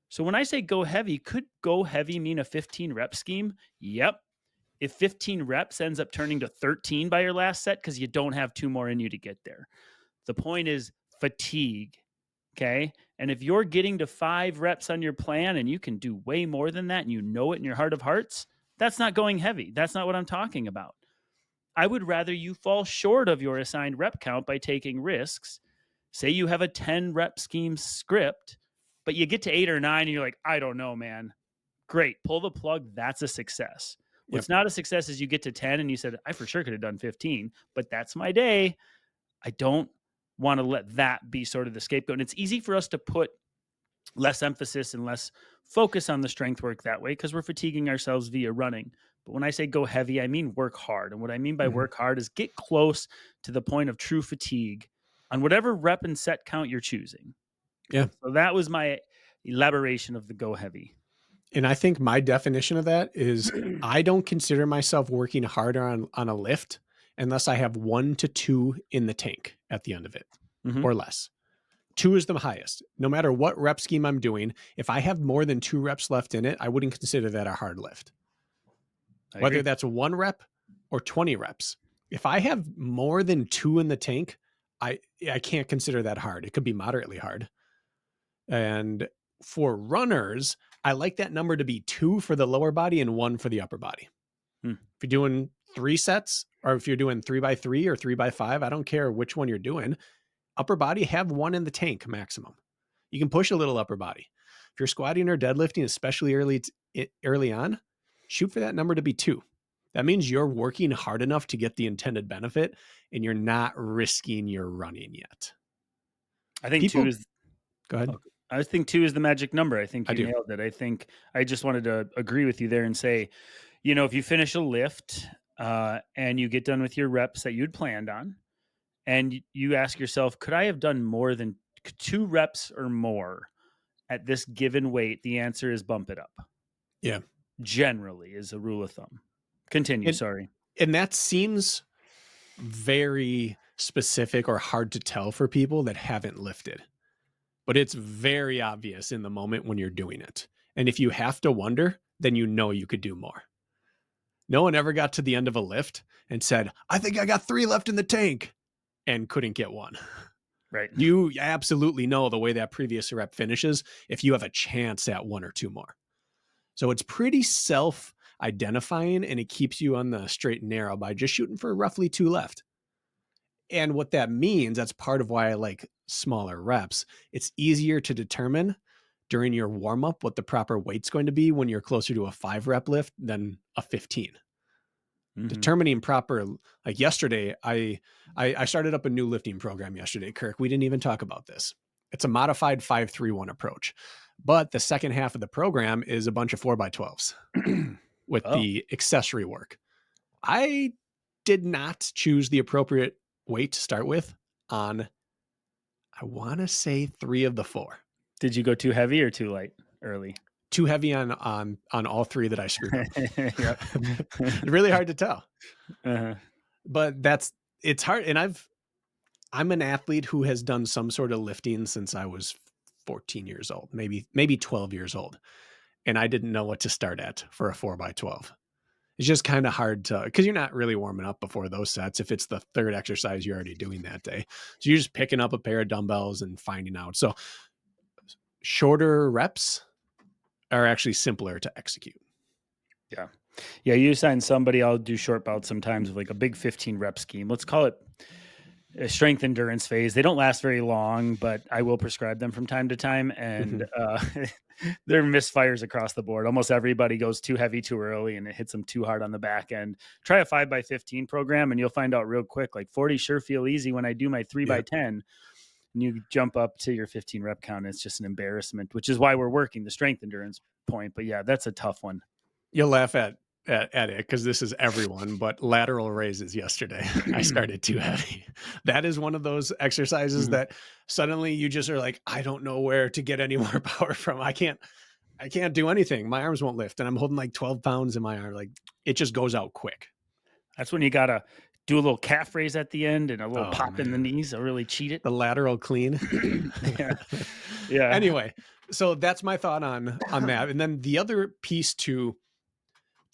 So when I say go heavy, could go heavy mean a 15 rep scheme? Yep. If 15 reps ends up turning to 13 by your last set because you don't have two more in you to get there. The point is fatigue. Okay. And if you're getting to 5 reps on your plan and you can do way more than that and you know it in your heart of hearts, that's not going heavy. That's not what I'm talking about. I would rather you fall short of your assigned rep count by taking risks. Say you have a 10 rep scheme script, but you get to 8 or 9 and you're like, I don't know, man. Great. Pull the plug. That's a success. What's not a success is you get to 10 and you said, I for sure could have done 15, but that's my day. I don't want to let that be sort of the scapegoat. And it's easy for us to put less emphasis and less focus on the strength work that way because we're fatiguing ourselves via running. But when I say go heavy, I mean work hard. And what I mean by work hard is get close to the point of true fatigue on whatever rep and set count you're choosing. Yeah. So that was my elaboration of the go heavy. And I think my definition of that is I don't consider myself working harder on a lift unless I have 1 to 2 in the tank at the end of it or less. 2 is the highest. No matter what rep scheme I'm doing, if I have more than 2 reps left in it, I wouldn't consider that a hard lift. Whether that's 1 rep or 20 reps. If I have more than 2 in the tank, I can't consider that hard. It could be moderately hard. And for runners, I like that number to be 2 for the lower body and 1 for the upper body. If you're doing 3 sets, or if you're doing 3x3 or 3x5, I don't care which one you're doing. Upper body, have 1 in the tank maximum. You can push a little upper body. If you're squatting or deadlifting, especially early on, shoot for that number to be 2. That means you're working hard enough to get the intended benefit and you're not risking your running yet. I think 2 is... Go ahead. I think 2 is the magic number. I think you nailed it. I think I just wanted to agree with you there and say, if you finish a lift and you get done with your reps that you'd planned on, and you ask yourself, could I have done more than 2 reps or more at this given weight? The answer is bump it up. Yeah. Generally is a rule of thumb. Continue. Sorry. And that seems very specific or hard to tell for people that haven't lifted. But it's very obvious in the moment when you're doing it. And if you have to wonder, then you know you could do more. No one ever got to the end of a lift and said, I think I got 3 left in the tank and couldn't get 1. Right. You absolutely know the way that previous rep finishes if you have a chance at 1 or 2 more. So it's pretty self-identifying and it keeps you on the straight and narrow by just shooting for roughly 2 left. And what that means, that's part of why I like smaller reps. It's easier to determine during your warm-up what the proper weight's going to be when you're closer to a 5 rep lift than a 15. Determining proper, like yesterday, I started up a new lifting program yesterday, Kirk. We didn't even talk about this. It's a modified 5-3-1 approach. But the second half of the program is a bunch of 4x12s with the accessory work. I did not choose the appropriate weight to start with on, I want to say 3 of the 4. Did you go too heavy or too light early? Too heavy on all 3 that I screwed up. Really hard to tell. But it's hard. And I'm an athlete who has done some sort of lifting since I was 14 years old, maybe 12 years old. And I didn't know what to start at for a 4x12. It's just kind of hard to, because you're not really warming up before those sets. If it's the 3rd exercise you're already doing that day. So you're just picking up a pair of dumbbells and finding out. So shorter reps are actually simpler to execute. Yeah. Yeah. You assign somebody, I'll do short bouts sometimes with like a big 15 rep scheme. Let's call it a strength endurance phase. They don't last very long, but I will prescribe them from time to time. And they're misfires across the board. Almost everybody goes too heavy too early and it hits them too hard on the back end. Try a 5x15 program and you'll find out real quick, like 40 sure feel easy when I do my 3x10 and you jump up to your 15 rep count. It's just an embarrassment, which is why we're working the strength endurance point. But yeah, that's a tough one. You'll laugh at it because this is everyone, but lateral raises yesterday. I started too heavy. That is one of those exercises that suddenly you just are like, I don't know where to get any more power from. I can't I can't do anything. My arms won't lift, and I'm holding like 12 pounds in my arm. Like it just goes out quick. That's when you gotta do a little calf raise at the end and a little Oh pop in the man, knees to really cheat it. the lateral clean. Yeah, yeah. Anyway, so that's my thought on that. And then the other piece to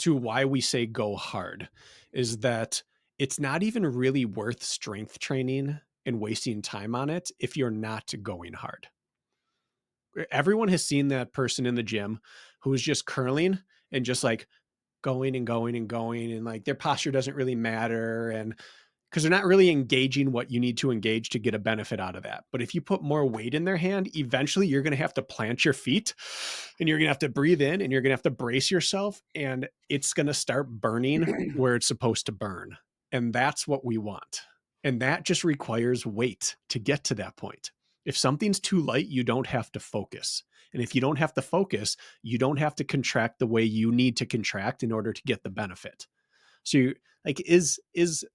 why we say go hard is that it's not even really worth strength training and wasting time on it if you're not going hard. Everyone has seen that person in the gym who's just curling and just like going and going and going, and like their posture doesn't really matter, and because they're not really engaging what you need to engage to get a benefit out of that. But if you put more weight in their hand, eventually you're going to have to plant your feet, and you're going to have to breathe in, and you're going to have to brace yourself, and it's going to start burning where it's supposed to burn. And that's what we want. And that just requires weight to get to that point. If something's too light, you don't have to focus. And if you don't have to focus, you don't have to contract the way you need to contract in order to get the benefit. So you, like, is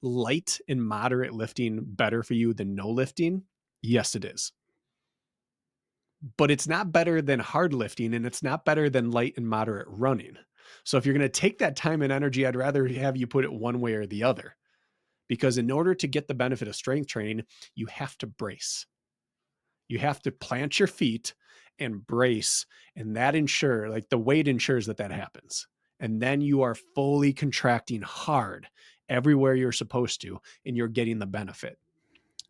light and moderate lifting better for you than no lifting? Yes, it is. But it's not better than hard lifting, and it's not better than light and moderate running. So if you're going to take that time and energy, I'd rather have you put it one way or the other. Because in order to get the benefit of strength training, you have to brace. You have to plant your feet and brace, and that like the weight ensures that happens. And then you are fully contracting hard everywhere you're supposed to, and you're getting the benefit.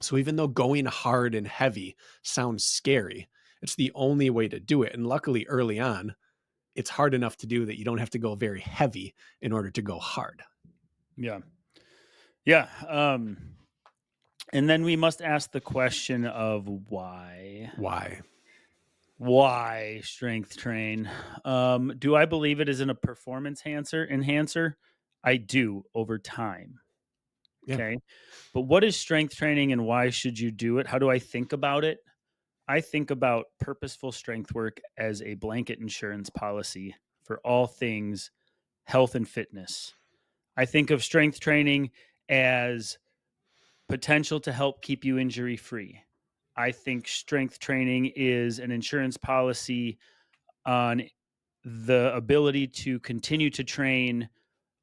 So even though going hard and heavy sounds scary, it's the only way to do it. And luckily early on, it's hard enough to do that you don't have to go very heavy in order to go hard. Yeah. Yeah. And then we must ask the question of why. Why? Why strength train? Do I believe it is in a performance enhancer? I do over time. Yeah. Okay. But what is strength training and why should you do it? How do I think about it? I think about purposeful strength work as a blanket insurance policy for all things health and fitness. I think of strength training as potential to help keep you injury free. I think strength training is an insurance policy on the ability to continue to train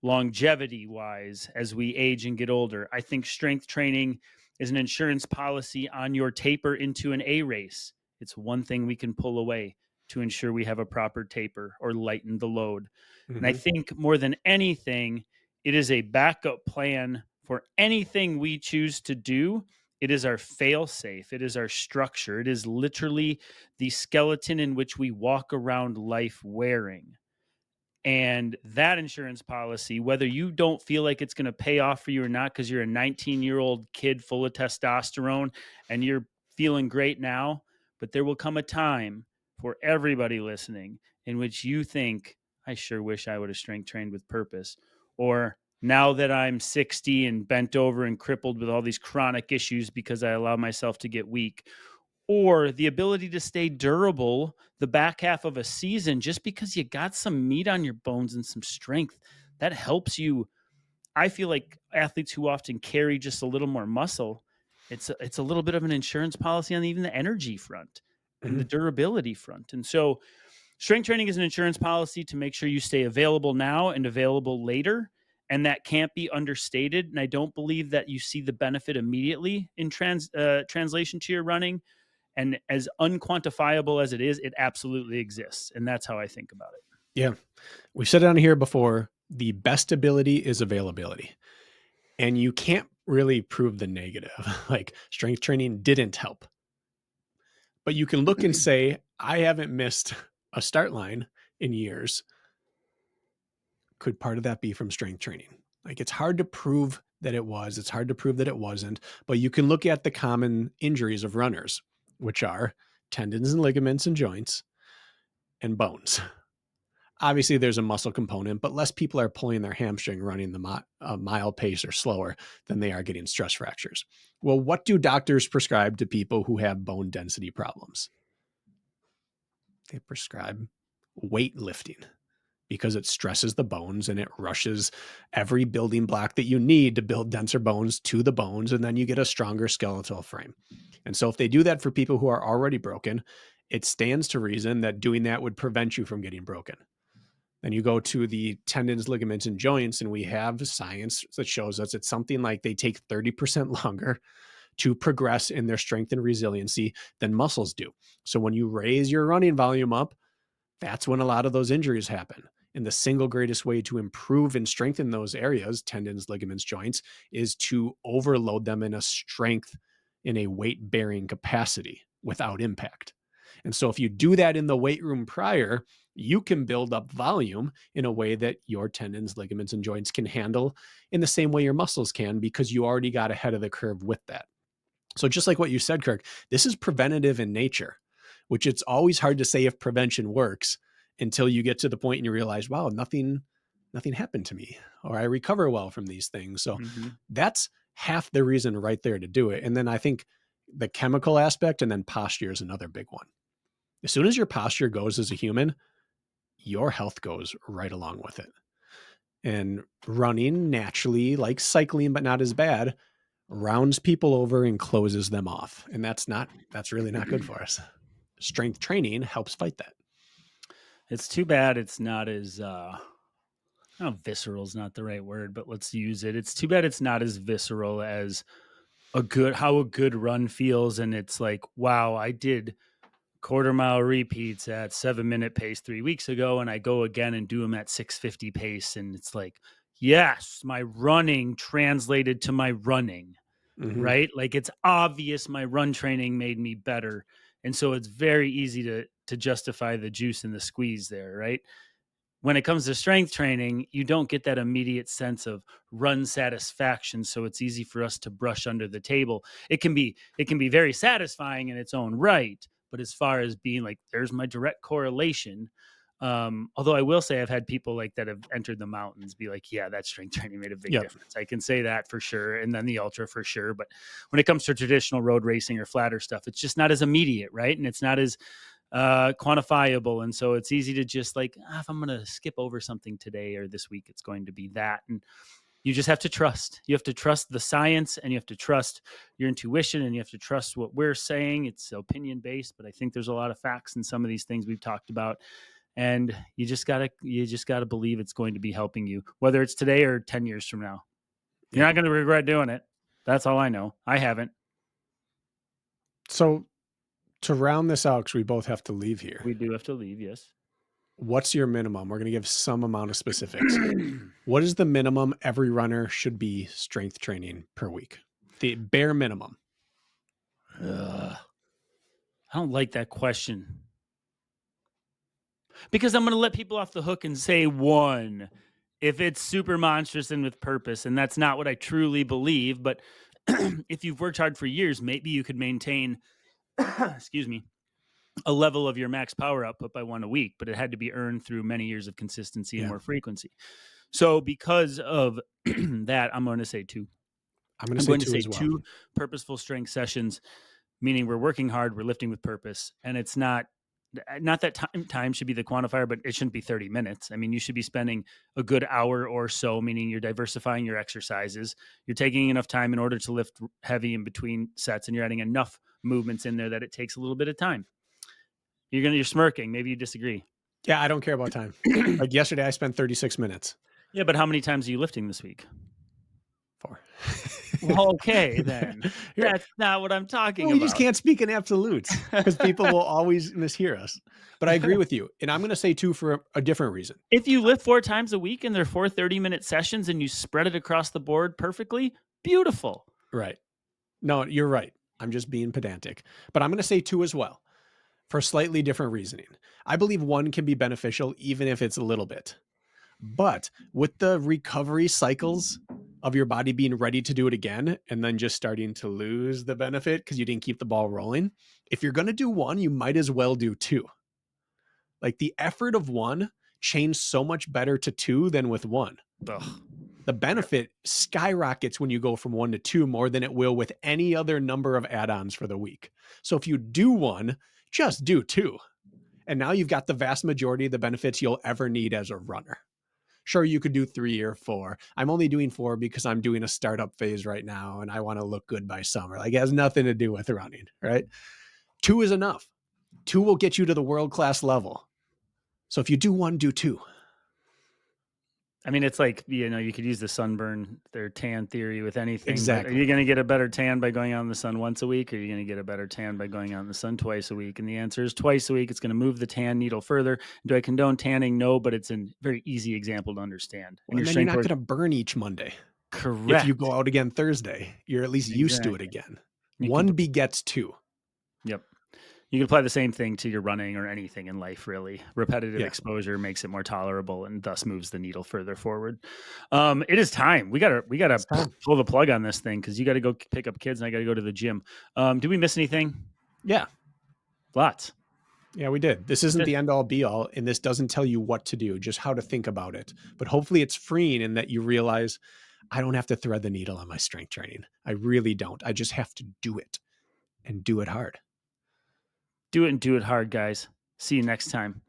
longevity wise as we age and get older. I think strength training is an insurance policy on your taper into an A race. It's one thing we can pull away to ensure we have a proper taper or lighten the load. And I Mm-hmm. think more than anything, it is a backup plan for anything we choose to do. It is our fail safe. It is our structure. It is literally the skeleton in which we walk around life wearing. And that insurance policy, whether you don't feel like it's going to pay off for you or not, because you're a 19-year-old kid full of testosterone and you're feeling great now, but there will come a time for everybody listening in which you think, I sure wish I would have strength trained with purpose. Or now that I'm 60 and bent over and crippled with all these chronic issues because I allow myself to get weak, or the ability to stay durable the back half of a season just because you got some meat on your bones and some strength that helps you. I feel like athletes who often carry just a little more muscle, it's a little bit of an insurance policy on even the energy front and the Mm-hmm. durability front. And so strength training is an insurance policy to make sure you stay available now and available later. And that can't be understated. And I don't believe that you see the benefit immediately in translation to your running. And as unquantifiable as it is, it absolutely exists. And that's how I think about it. Yeah. We've said it on here before. The best ability is availability. And you can't really prove the negative. Like strength training didn't help. But you can look and say, I haven't missed a start line in years. Could part of that be from strength training? Like it's hard to prove that it was, it's hard to prove that it wasn't, but you can look at the common injuries of runners, which are tendons and ligaments and joints and bones. Obviously, there's a muscle component, but less people are pulling their hamstring running the mile pace or slower than they are getting stress fractures. Well, what do doctors prescribe to people who have bone density problems? They prescribe weightlifting because it stresses the bones and it rushes every building block that you need to build denser bones to the bones, and then you get a stronger skeletal frame. And so if they do that for people who are already broken, it stands to reason that doing that would prevent you from getting broken. Then you go to the tendons, ligaments, and joints, and we have science that shows us it's something like they take 30% longer to progress in their strength and resiliency than muscles do. So when you raise your running volume up, that's when a lot of those injuries happen. And the single greatest way to improve and strengthen those areas, tendons, ligaments, joints, is to overload them in a strength, in a weight bearing capacity without impact. And so if you do that in the weight room prior, you can build up volume in a way that your tendons, ligaments, and joints can handle in the same way your muscles can, because you already got ahead of the curve with that. So just like what you said, Kirk, this is preventative in nature, which it's always hard to say if prevention works until you get to the point and you realize, wow, nothing happened to me, or I recover well from these things. So Mm-hmm. that's half the reason right there to do it. And then I think the chemical aspect and then posture is another big one. As soon as your posture goes as a human, your health goes right along with it. And running naturally, like cycling, but not as bad, rounds people over and closes them off. And that's really not good for us. Strength training helps fight that. It's too bad it's not as I don't know, visceral is not the right word, but let's use it. It's too bad it's not as visceral as how a good run feels. And it's like, wow, I did quarter mile repeats at 7-minute pace 3 weeks ago, and I go again and do them at 650 pace. And it's like, yes, my running translated to my running, Mm-hmm. right? Like it's obvious my run training made me better. And so it's very easy to justify the juice and the squeeze there, right? When it comes to strength training, you don't get that immediate sense of run satisfaction. So it's easy for us to brush under the table. It can be very satisfying in its own right. But as far as being like, there's my direct correlation. Although I will say I've had people like that have entered the mountains be like, yeah, that strength training made a big Yep. difference. I can say that for sure. And then the ultra for sure. But when it comes to traditional road racing or flatter stuff, it's just not as immediate, right? And it's not as quantifiable. And so it's easy to just like, if I'm going to skip over something today or this week, it's going to be that. And you just have to trust. You have to trust the science, and you have to trust your intuition, and you have to trust what we're saying. It's opinion based, but I think there's a lot of facts in some of these things we've talked about. And you just gotta believe it's going to be helping you, whether it's today or 10 years from now. You're Yeah. not going to regret doing it. That's all I know. I haven't. So to round this out, because we both have to leave here, We do have to leave, yes. what's your minimum? We're going to give some amount of specifics. What is the minimum every runner should be strength training per week? The bare minimum. I don't like that question, because I'm going to let people off the hook and say one if it's super monstrous and with purpose. And that's not what I truly believe. But if you've worked hard for years, maybe you could maintain, excuse me, a level of your max power output by one a week, but it had to be earned through many years of consistency and Yeah. more frequency. So because of that, I'm going to say two. I'm going I'm to say going to two say as well. two purposeful strength sessions, meaning we're working hard, we're lifting with purpose, and it's not that time should be the quantifier, but it shouldn't be 30 minutes. I mean, you should be spending a good hour or so, meaning you're diversifying your exercises. You're taking enough time in order to lift heavy in between sets, and you're adding enough movements in there that it takes a little bit of time. You're smirking. Maybe you disagree. Yeah, I don't care about time. Like yesterday, I spent 36 minutes. Yeah, but how many times are you lifting this week? 4. Well, okay, then. That's not what I'm talking Well, we just about. can't speak in absolutes because people will always mishear us. But I agree with you. And I'm going to say 2 for a different reason. If you lift 4 times a week and they're 4 30-minute sessions and you spread it across the board perfectly, beautiful. Right. No, you're right. I'm just being pedantic. But I'm going to say 2 as well for slightly different reasoning. I believe 1 can be beneficial even if it's a little bit. But with the recovery cycles of your body being ready to do it again and then just starting to lose the benefit because you didn't keep the ball rolling, if you're going to do 1, you might as well do 2. Like the effort of 1 changed so much better to 2 than with 1. Ugh. The benefit skyrockets when you go from 1 to 2 more than it will with any other number of add-ons for the week. So if you do 1, just do 2. And now you've got the vast majority of the benefits you'll ever need as a runner. Sure, you could do 3 or 4. I'm only doing 4 because I'm doing a startup phase right now and I want to look good by summer. Like it has nothing to do with running, right? 2 is enough. 2 will get you to the world-class level. So if you do 1, do 2. I mean, it's like, you could use the sunburn, their tan theory with anything, but are Exactly. you going to get a better tan by going out in the sun once a week? Or are you going to get a better tan by going out in the sun twice a week? And the answer is twice a week. It's going to move the tan needle further. Do I condone tanning? No, but it's a very easy example to understand. And Well, your and then you're strength not work, gonna burn each Monday. If you go correct. out again Thursday, you're at least used to it Exactly. again. You can, 1 begets 2. yep. You can apply the same thing to your running or anything in life, really. Repetitive Yeah, exposure makes it more tolerable and thus moves the needle further forward. It is time. We gotta it's time. pull the plug on this thing because you got to go pick up kids and I got to go to the gym. Did we miss anything? Yeah. Lots. Yeah, we did. This isn't That's the it. end all be all, and this doesn't tell you what to do, just how to think about it. But hopefully it's freeing in that you realize I don't have to thread the needle on my strength training. I really don't. I just have to do it and do it hard. Do it and do it hard, guys. See you next time.